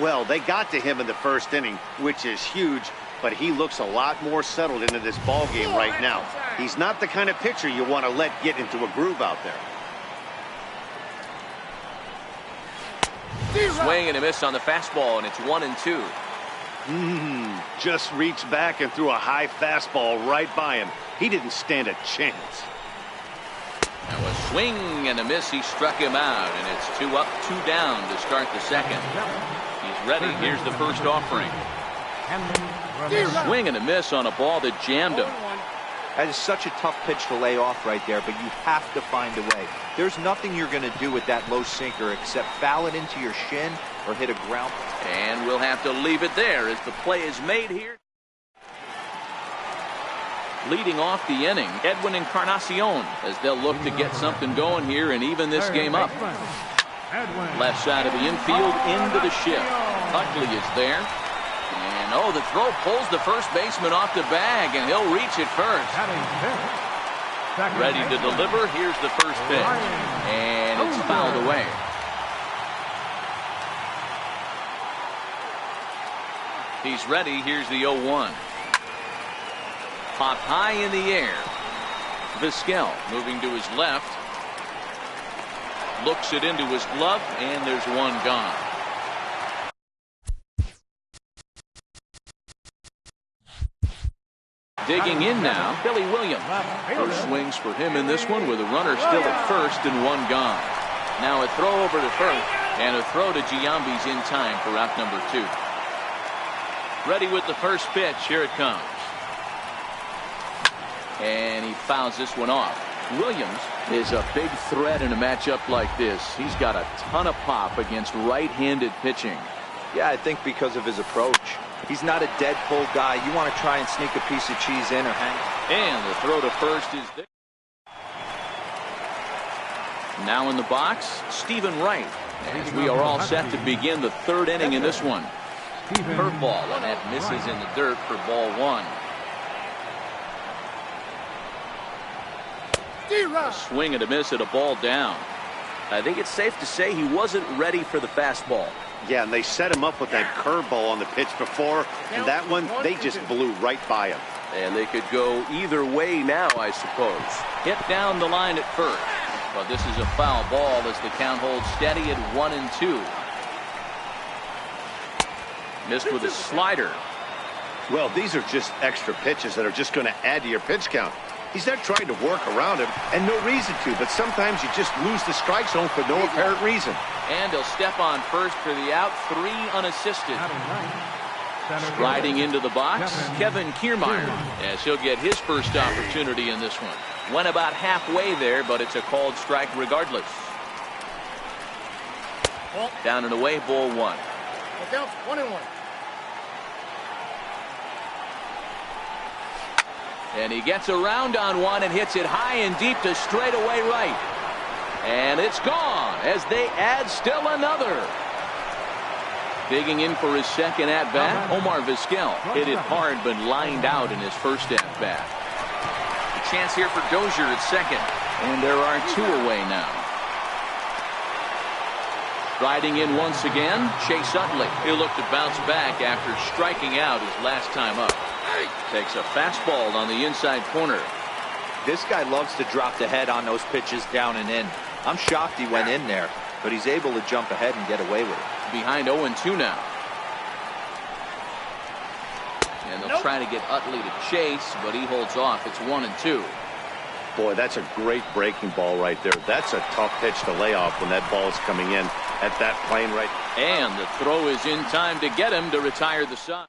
Well, they got to him in the first inning, which is huge, but he looks a lot more settled into this ball game right now. He's not the kind of pitcher you want to let get into a groove out there. Swing and a miss on the fastball, and it's 1-2. Just reached back and threw a high fastball right by him. He didn't stand a chance. Now a swing and a miss. He struck him out, and it's 2 up, 2 down to start the second. He's ready. Here's the first offering. Swing and a miss on a ball that jammed him. That is such a tough pitch to lay off right there, but you have to find a way. There's nothing you're going to do with that low sinker except foul it into your shin or hit a ground. And we'll have to leave it there as the play is made here. Leading off the inning, Edwin Encarnacion, as they'll look to get something going here and even this game up. Left side of the infield into the shift. Utley is there. And oh, the throw pulls the first baseman off the bag, and he'll reach it first. Ready to deliver. Here's the first pitch. And it's fouled away. He's ready. Here's the 0-1. Popped high in the air. Vizquel moving to his left. Looks it into his glove, and there's one gone. Digging in now, Billy Williams. First swings for him in this one with a runner still at first and one gone. Now a throw over to first and a throw to Giambi's in time for out number 2. Ready with the first pitch. Here it comes. And he fouls this one off. Williams is a big threat in a matchup like this. He's got a ton of pop against right-handed pitching. Yeah, I think because of his approach. He's not a dead pull guy. You want to try and sneak a piece of cheese in or hang. And the throw to first is there. Now in the box, Stephen Wright. As we are all set to begin the third inning in this one. Curveball, and that misses in the dirt for ball 1. A swing and a miss at a ball down. I think it's safe to say he wasn't ready for the fastball. Yeah, and they set him up with that curveball on the pitch before, and that one, they just blew right by him. And they could go either way now, I suppose. Hit down the line at first. But this is a foul ball as the count holds steady at 1-2. Missed with a slider. Well, these are just extra pitches that are just going to add to your pitch count. He's not trying to work around him, and no reason to, but sometimes you just lose the strike zone for no apparent reason. And he'll step on first for the out, 3 unassisted. Striding into the box, Kevin Kiermaier, as he'll get his first opportunity in this one. Went about halfway there, but it's a called strike regardless. Down and away, ball 1. The count's 1-1. And he gets around on one and hits it high and deep to straightaway right. And it's gone as they add still another. Digging in for his second at-bat, Omar Vizquel hit it hard but lined out in his first at-bat. A chance here for Dozier at second. And there are 2 away now. Riding in once again, Chase Utley. He'll look to bounce back after striking out his last time up. Takes a fastball on the inside corner. This guy loves to drop the head on those pitches down and in. I'm shocked he went in there, but he's able to jump ahead and get away with it. Behind 0-2 now. And they'll try to get Utley to chase, but he holds off. It's 1-2. Boy, that's a great breaking ball right there. That's a tough pitch to lay off when that ball's coming in at that plane right. And the throw is in time to get him to retire the side.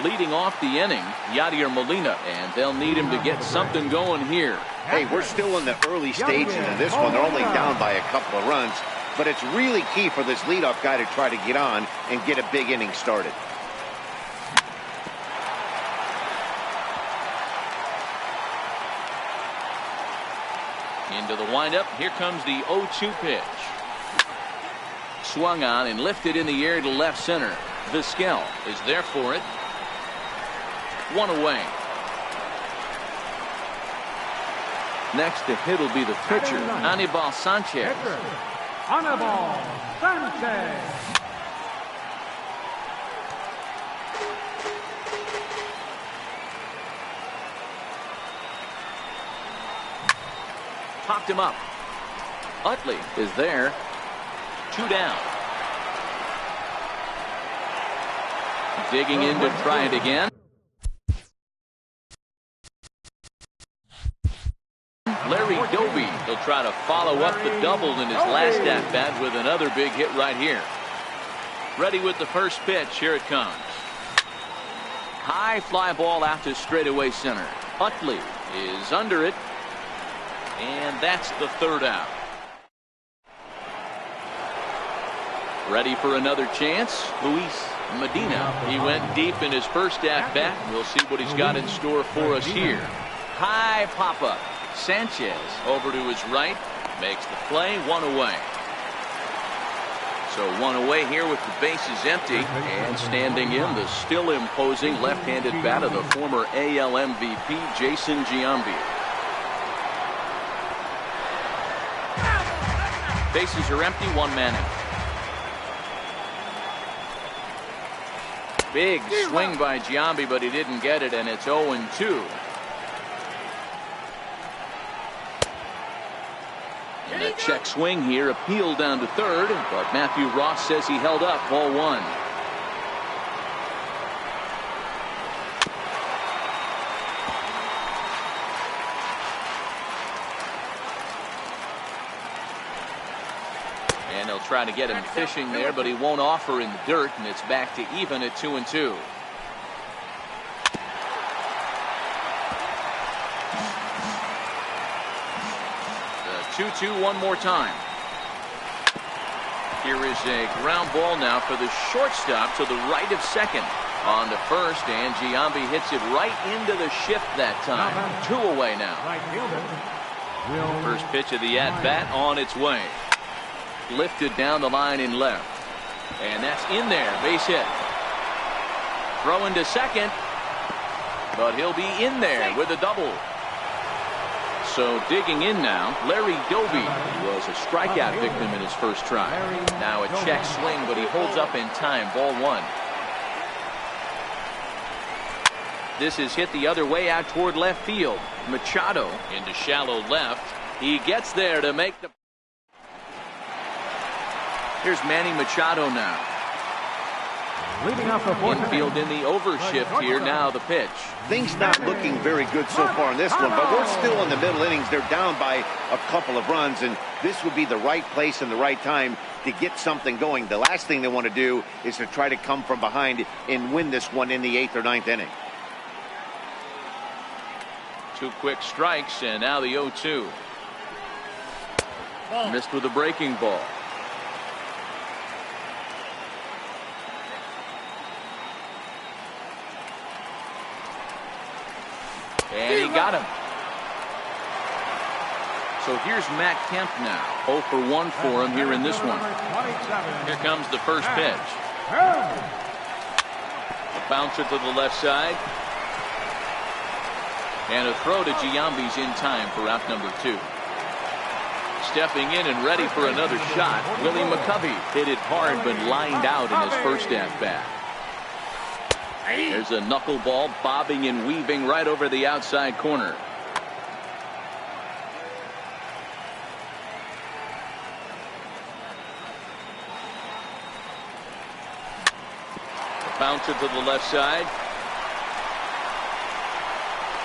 Leading off the inning, Yadier Molina, and they'll need him to get something going here. Hey, we're still in the early stages of this one. They're only down by a couple of runs, but it's really key for this leadoff guy to try to get on and get a big inning started. Into the windup, here comes the 0-2 pitch. Swung on and lifted in the air to left center. Vizquel is there for it. 1 away. Next to hit will be the pitcher, Anibal Sanchez. Pitcher, Anibal Sanchez. Popped him up. Utley is there. 2 down. Digging in to try it again. Larry Doby. He'll try to follow up the double in his last at-bat with another big hit right here. Ready with the first pitch. Here it comes. High fly ball out to straightaway center. Utley is under it. And that's the 3rd out. Ready for another chance. Luis Medina. He went deep in his first at-bat. We'll see what he's got in store for us here. High pop-up. Sanchez over to his right. Makes the play. 1 away. So 1 away here with the bases empty. And standing in, the still imposing left-handed bat of the former AL MVP, Jason Giambi. Bases are empty. 1 man out. Big swing by Giambi, but he didn't get it, and it's 0-2. And a check swing here, appealed down to 3rd, but Matthew Ross says he held up. Ball 1. And they'll try to get him fishing there, but he won't offer in the dirt, and it's back to even at 2-2. The 2-2 one more time. Here is a ground ball now for the shortstop to the right of second. On to first, and Giambi hits it right into the shift that time. 2 away now. First pitch of the at-bat on its way. Lifted down the line in left. And that's in there. Base hit. Throwing to second. But he'll be in there with a double. So digging in now, Larry Doby was a strikeout victim in his first try. Now a check swing, but he holds up in time. Ball 1. This is hit the other way out toward left field. Machado into shallow left. He gets there to make the... Here's Manny Machado now. Infield in the overshift here. Now the pitch. Things not looking very good so far in this one, but we're still in the middle innings. They're down by a couple of runs, and this would be the right place and the right time to get something going. The last thing they want to do is to try to come from behind and win this one in the 8th or 9th inning. 2 quick strikes, and now the 0-2. Missed with a breaking ball. And he got him. So here's Matt Kemp now. 0 for 1 for him here in this one. Here comes the first pitch. A bouncer to the left side. And a throw to Giambi's in time for out number 2. Stepping in and ready for another shot, Willie McCovey hit it hard but lined out in his first at-bat. There's a knuckleball bobbing and weaving right over the outside corner. Bouncer to the left side.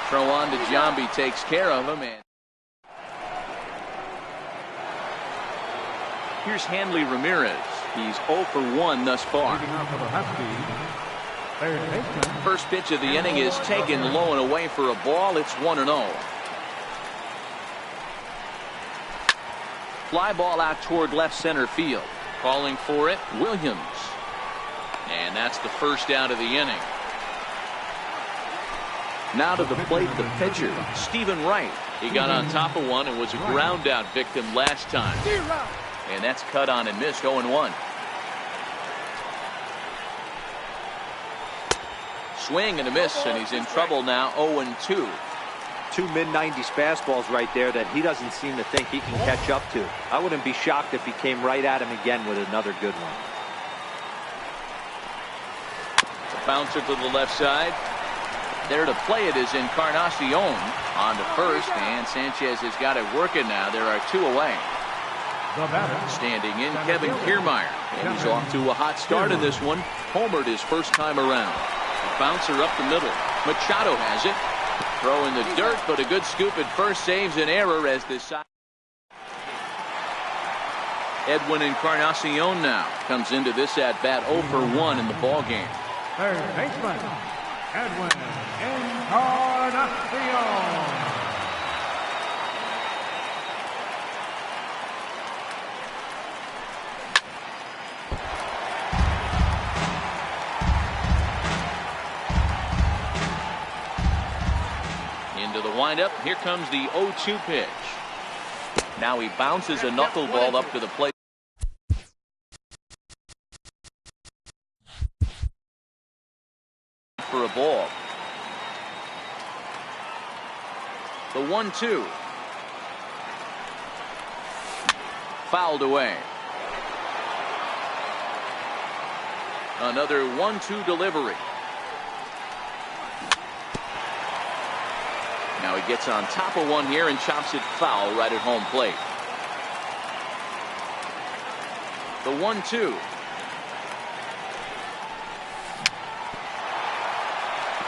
Throw on to Giambi, takes care of him. And here's Hanley Ramirez. He's 0 for 1 thus far. First pitch of the inning is taken low and away for a ball. It's 1-0. Fly ball out toward left center field. Calling for it, Williams. And that's the first out of the inning. Now to the plate, the pitcher, Stephen Wright. He got on top of one and was a ground out victim last time. And that's cut on and missed. 0-1. Swing and a miss, and he's in trouble now. 0-2. Two mid-90s fastballs right there that he doesn't seem to think he can catch up to. I wouldn't be shocked if he came right at him again with another good one. The bouncer to the left side. There to play it is Encarnacion on to first, and Sanchez has got it working now. There are two away. Standing in, Kevin Kiermaier. And he's off to a hot start in this one. Homered his first time around. The bouncer up the middle. Machado has it. Throw in the dirt, but a good scoop at first saves an error as this side. Edwin Encarnacion now comes into this at bat 0 for 1 in the ball game. Third baseman, Edwin Encarnacion. Into the windup. Here comes the 0-2 pitch. Now he bounces a knuckleball up to the plate. For a ball. The 1-2. Fouled away. Another 1-2 delivery. Now he gets on top of one here and chops it foul right at home plate. The 1-2.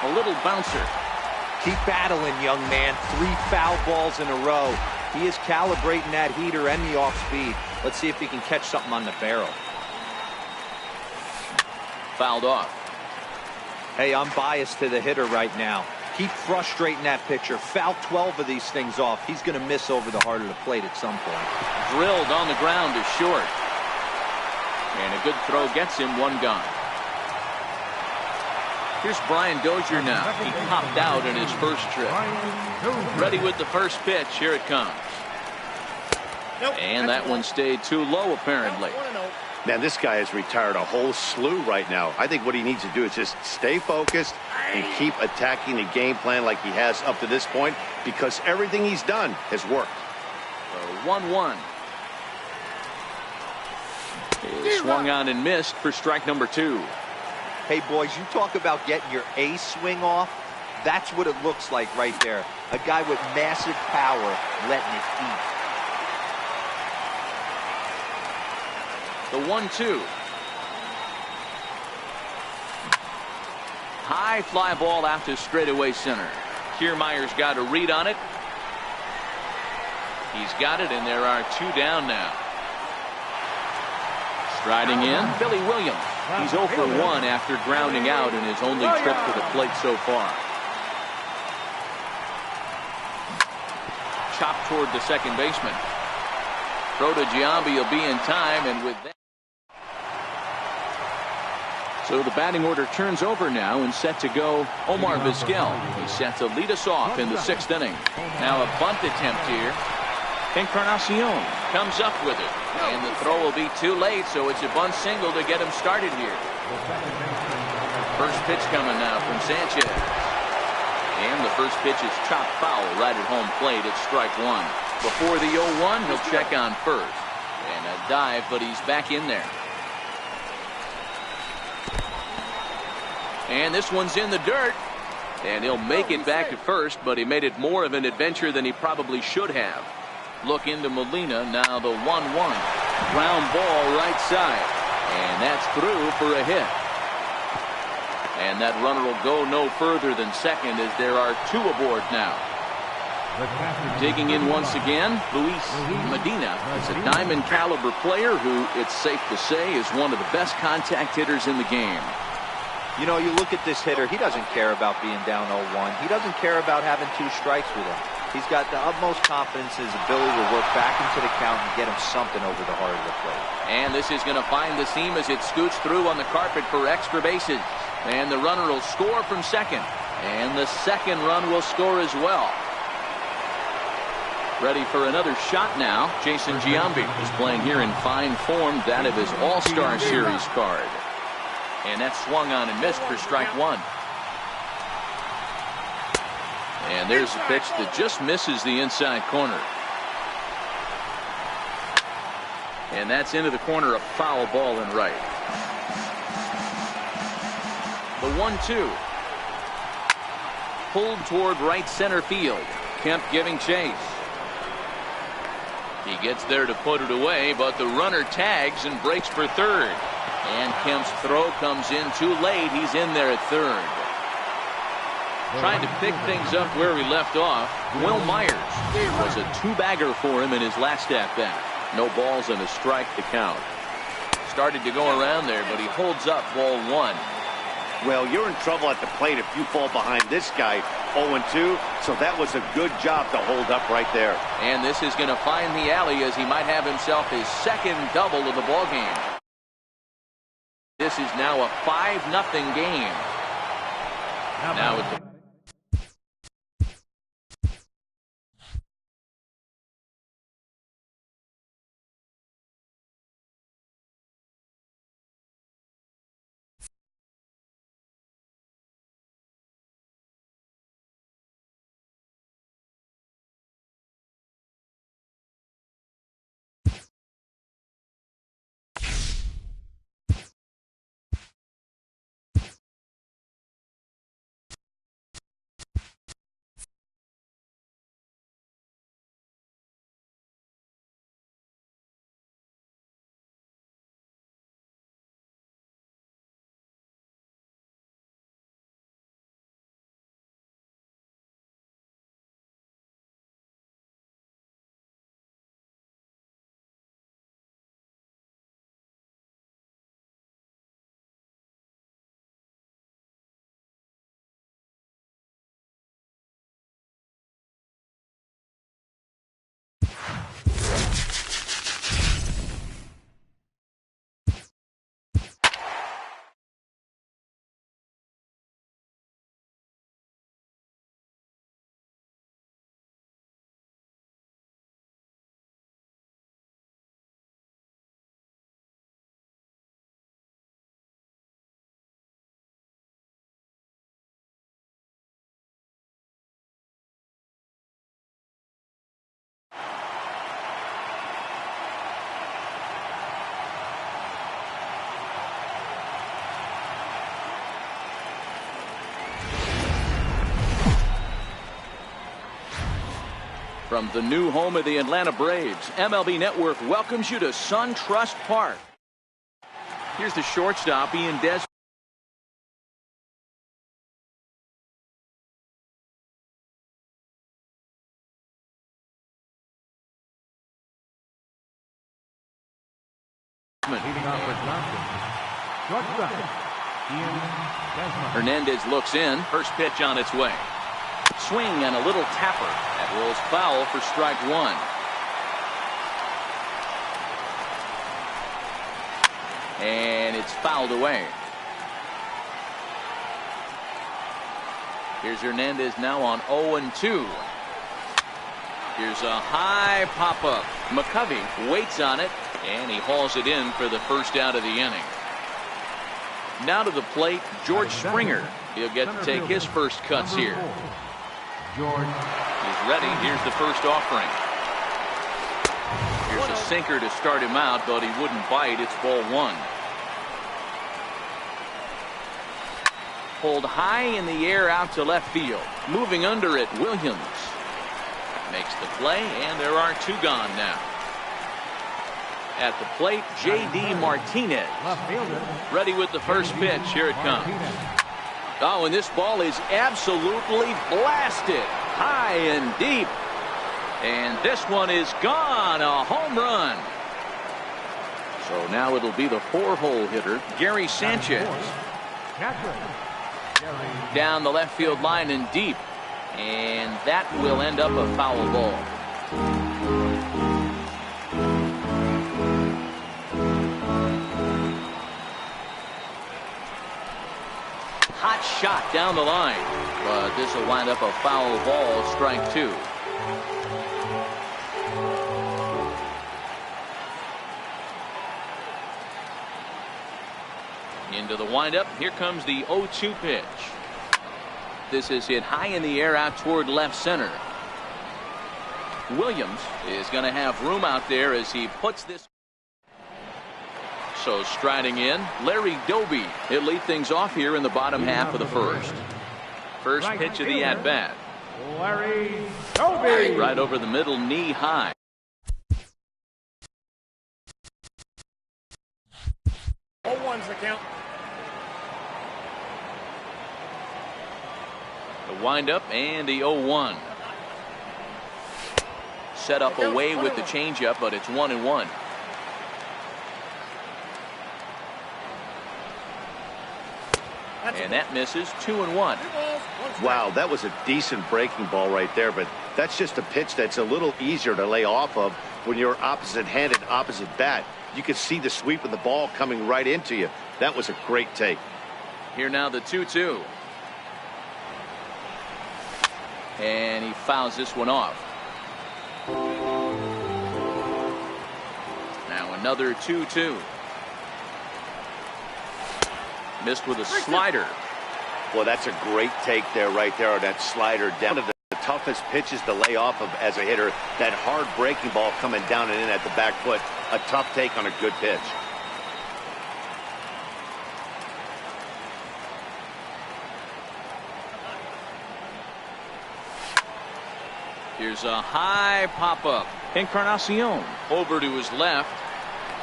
A little bouncer. Keep battling, young man. 3 foul balls in a row. He is calibrating that heater and the off speed. Let's see if he can catch something on the barrel. Fouled off. Hey, I'm biased to the hitter right now. Keep frustrating that pitcher. Foul 12 of these things off. He's going to miss over the heart of the plate at some point. Drilled on the ground is short. And a good throw gets him one gone. Here's Brian Dozier now. He popped out in his first trip. Ready with the first pitch. Here it comes. And that one stayed too low apparently. Man, this guy has retired a whole slew right now. I think what he needs to do is just stay focused and keep attacking the game plan like he has up to this point, because everything he's done has worked. 1-1. Swung on and missed for strike number 2. Hey, boys, you talk about getting your A swing off. That's what it looks like right there. A guy with massive power letting it eat. The 1-2. High fly ball out to straightaway center. Kiermaier's got a read on it. He's got it, and there are 2 down now. Striding in, Billy Williams. He's 0 for 1 after grounding out in his only trip to the plate so far. Chopped toward the second baseman. Throw to Giambi will be in time, and with that. So the batting order turns over now and set to go Omar Vizquel. He's set to lead us off in the 6th inning. Now a bunt attempt here. Encarnacion comes up with it. And the throw will be too late, so it's a bunt single to get him started here. First pitch coming now from Sanchez. And the first pitch is chopped foul right at home plate. It's strike 1. Before the 0-1, he'll check on first. And a dive, but he's back in there. And this one's in the dirt. And he'll make it back to first, but he made it more of an adventure than he probably should have. Look into Molina. Now the 1-1. Ground ball right side. And that's through for a hit. And that runner will go no further than second as there are 2 aboard now. Digging in once again, Luis Medina is a diamond caliber player who, it's safe to say, is one of the best contact hitters in the game. You know, you look at this hitter, he doesn't care about being down 0-1. He doesn't care about having 2 strikes with him. He's got the utmost confidence in his ability to work back into the count and get him something over the heart of the plate. And this is going to find the seam as it scoots through on the carpet for extra bases. And the runner will score from second. And the second run will score as well. Ready for another shot now. Jason Giambi is playing here in fine form, that of his All-Star Series card. And that swung on and missed for strike 1. And there's a pitch that just misses the inside corner. And that's into the corner, a foul ball in right. The 1-2. Pulled toward right center field. Kemp giving chase. He gets there to put it away, but the runner tags and breaks for third. And Kemp's throw comes in too late. He's in there at third. Trying to pick things up where we left off. Will Myers was a two-bagger for him in his last at-bat. No balls and a strike to count. Started to go around there, but he holds up ball one. Well, you're in trouble at the plate if you fall behind this guy 0-2, so that was a good job to hold up right there. And this is going to find the alley as he might have himself his second double of the ball game. This is now a 5-0 game. Now with the From the new home of the Atlanta Braves, MLB Network welcomes you to SunTrust Park. Here's the shortstop, Ian Des. Leading off for Johnson. Shortstop, Ian Desmond. Hernandez looks in. First pitch on its way. Swing and a little tapper. That rolls foul for strike one. And it's fouled away. Here's Hernandez now on 0-2. Here's a high pop-up. McCovey waits on it, and he hauls it in for the first out of the inning. Now to the plate, George Springer. He'll get to take his first cuts here. George. He's ready. Here's the first offering. Here's a sinker to start him out, but he wouldn't bite. It's ball one. Pulled high in the air out to left field. Moving under it, Williams makes the play, and there are two gone now. At the plate, J.D. Martinez. Left fielder. Ready with the first pitch. Here it comes. Oh, and this ball is absolutely blasted high and deep. And this one is gone. A home run. So now it'll be the four-hole hitter, Gary Sanchez. Down the left field line and deep. And that will end up a foul ball. Hot shot down the line, but this will wind up a foul ball, strike two. Into the windup, here comes the 0-2 pitch. This is hit high in the air out toward left center. Williams is going to have room out there as he puts this. So striding in, Larry Doby. He'll lead things off here in the bottom half of the first. First pitch of the at-bat. Larry Doby. Right over the middle, knee high. Oh, one's the count. The windup and the 0-1. Set up away with the changeup, but it's 1-1. And that misses. 2-1. Wow, that was a decent breaking ball right there, but that's just a pitch that's a little easier to lay off of when you're opposite-handed, opposite bat. You can see the sweep of the ball coming right into you. That was a great take. Here now the 2-2. And he fouls this one off. Now another 2-2. Missed with a slider. Well, that's a great take there, right there, on that slider. Down to the toughest pitches to lay off of as a hitter. That hard breaking ball coming down and in at the back foot. A tough take on a good pitch. Here's a high pop-up. Encarnacion over to his left.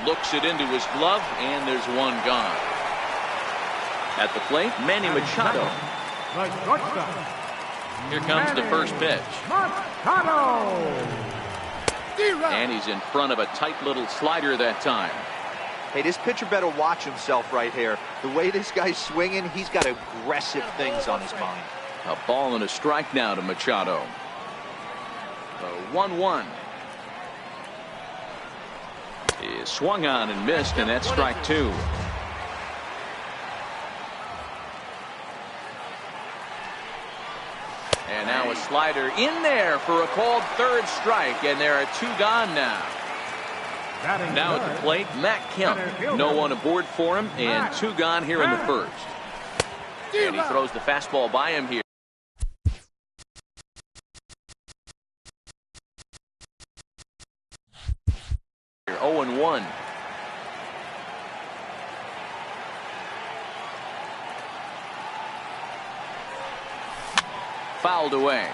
Looks it into his glove, and there's one gone. At the plate, Manny Machado. The shortstop. Here comes the first pitch. Machado. And he's in front of a tight little slider that time. Hey, this pitcher better watch himself right here. The way this guy's swinging, he's got aggressive things on his mind. A ball and a strike now to Machado. The 1-1. Is swung on and missed, and that's strike two. And now a slider in there for a called third strike, and there are two gone now. Now at the plate, Matt Kemp. No one aboard for him, and two gone here in the first. And he throws the fastball by him here. Here, 0-1. Fouled away.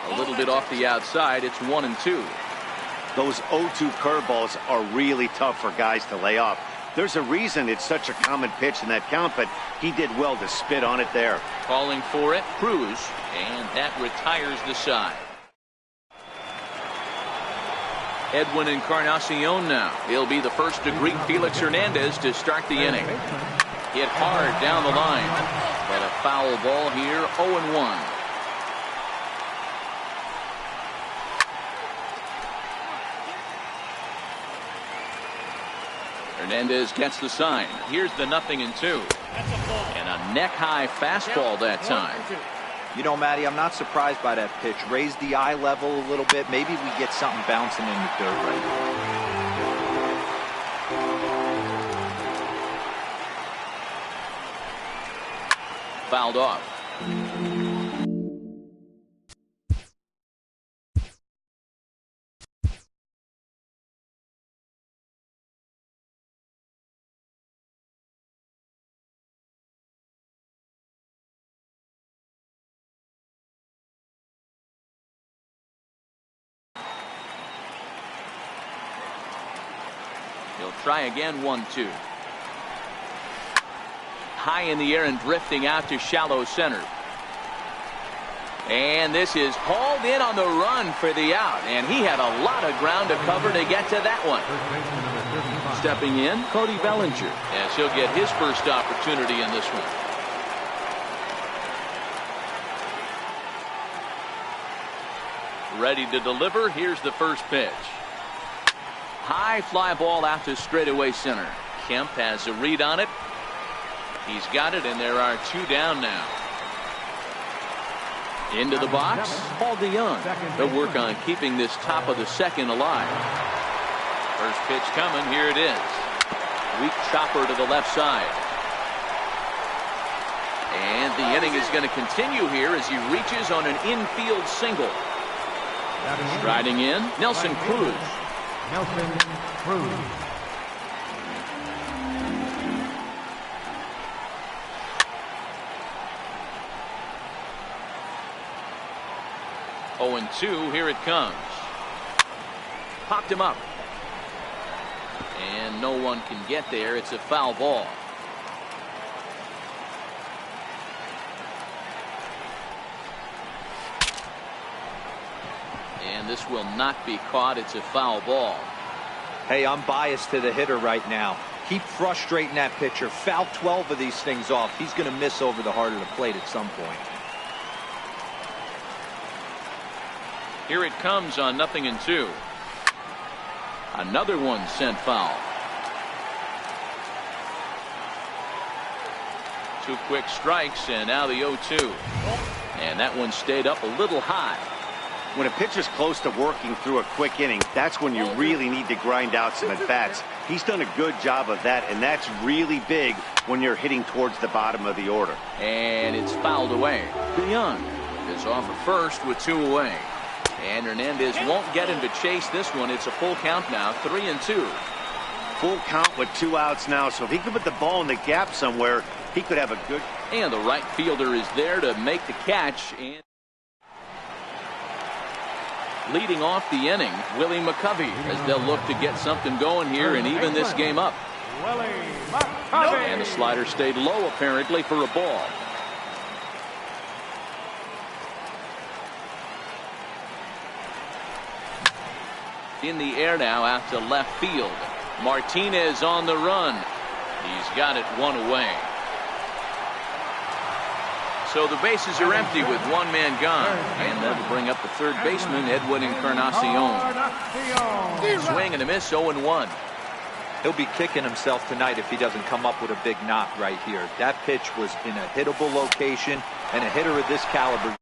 A little bit off the outside. It's 1-2. Those 0-2 curveballs are really tough for guys to lay off. There's a reason it's such a common pitch in that count, but he did well to spit on it there. Calling for it, Cruz, and that retires the side. Edwin Encarnacion now. He'll be the first to greet Felix Hernandez to start the inning. Hit hard down the line, but a foul ball here, 0-1. Hernandez gets the sign. Here's the 0-2. And a neck-high fastball that time. You know, Matty, I'm not surprised by that pitch. Raise the eye level a little bit. Maybe we get something bouncing in the dirt right now. Fouled off. He'll try again, 1-2. High in the air and drifting out to shallow center. And this is hauled in on the run for the out. And he had a lot of ground to cover to get to that one. Stepping in, Cody Bellinger, as he'll get his first opportunity in this one. Ready to deliver. Here's the first pitch. High fly ball out to straightaway center. Kemp has a read on it. He's got it, and there are two down now. Into the box, Paul DeYoung. They'll work on keeping this top of the second alive. First pitch coming. Here it is. Weak chopper to the left side. And the inning is going to continue here as he reaches on an infield single. Striding in, Nelson Cruz. Nelson Cruz. Oh, and 2, here it comes. Popped him up. And no one can get there. It's a foul ball. And this will not be caught. It's a foul ball. Hey, I'm biased to the hitter right now. Keep frustrating that pitcher. Foul 12 of these things off. He's going to miss over the heart of the plate at some point. Here it comes on 0-2. Another one sent foul. 2 quick strikes, and now the 0-2. And that one stayed up a little high. When a pitcher's close to working through a quick inning, that's when you really need to grind out some at-bats. He's done a good job of that, and that's really big when you're hitting towards the bottom of the order. And it's fouled away. DeYoung is off at first with 2 away. And Hernandez won't get him to chase this one. It's a full count now, 3-2. Full count with 2 outs now, so if he could put the ball in the gap somewhere, he could have a good... And the right fielder is there to make the catch. And leading off the inning, Willie McCovey, as they'll look to get something going here and even this game up. Willie McCovey. And the slider stayed low apparently for a ball. In the air now out to left field. Martinez on the run. He's got it 1 away. So the bases are empty with 1 man gone. And that'll bring up the third baseman, Edwin Encarnacion. Swing and a miss, 0-1. He'll be kicking himself tonight if he doesn't come up with a big knock right here. That pitch was in a hittable location, and a hitter of this caliber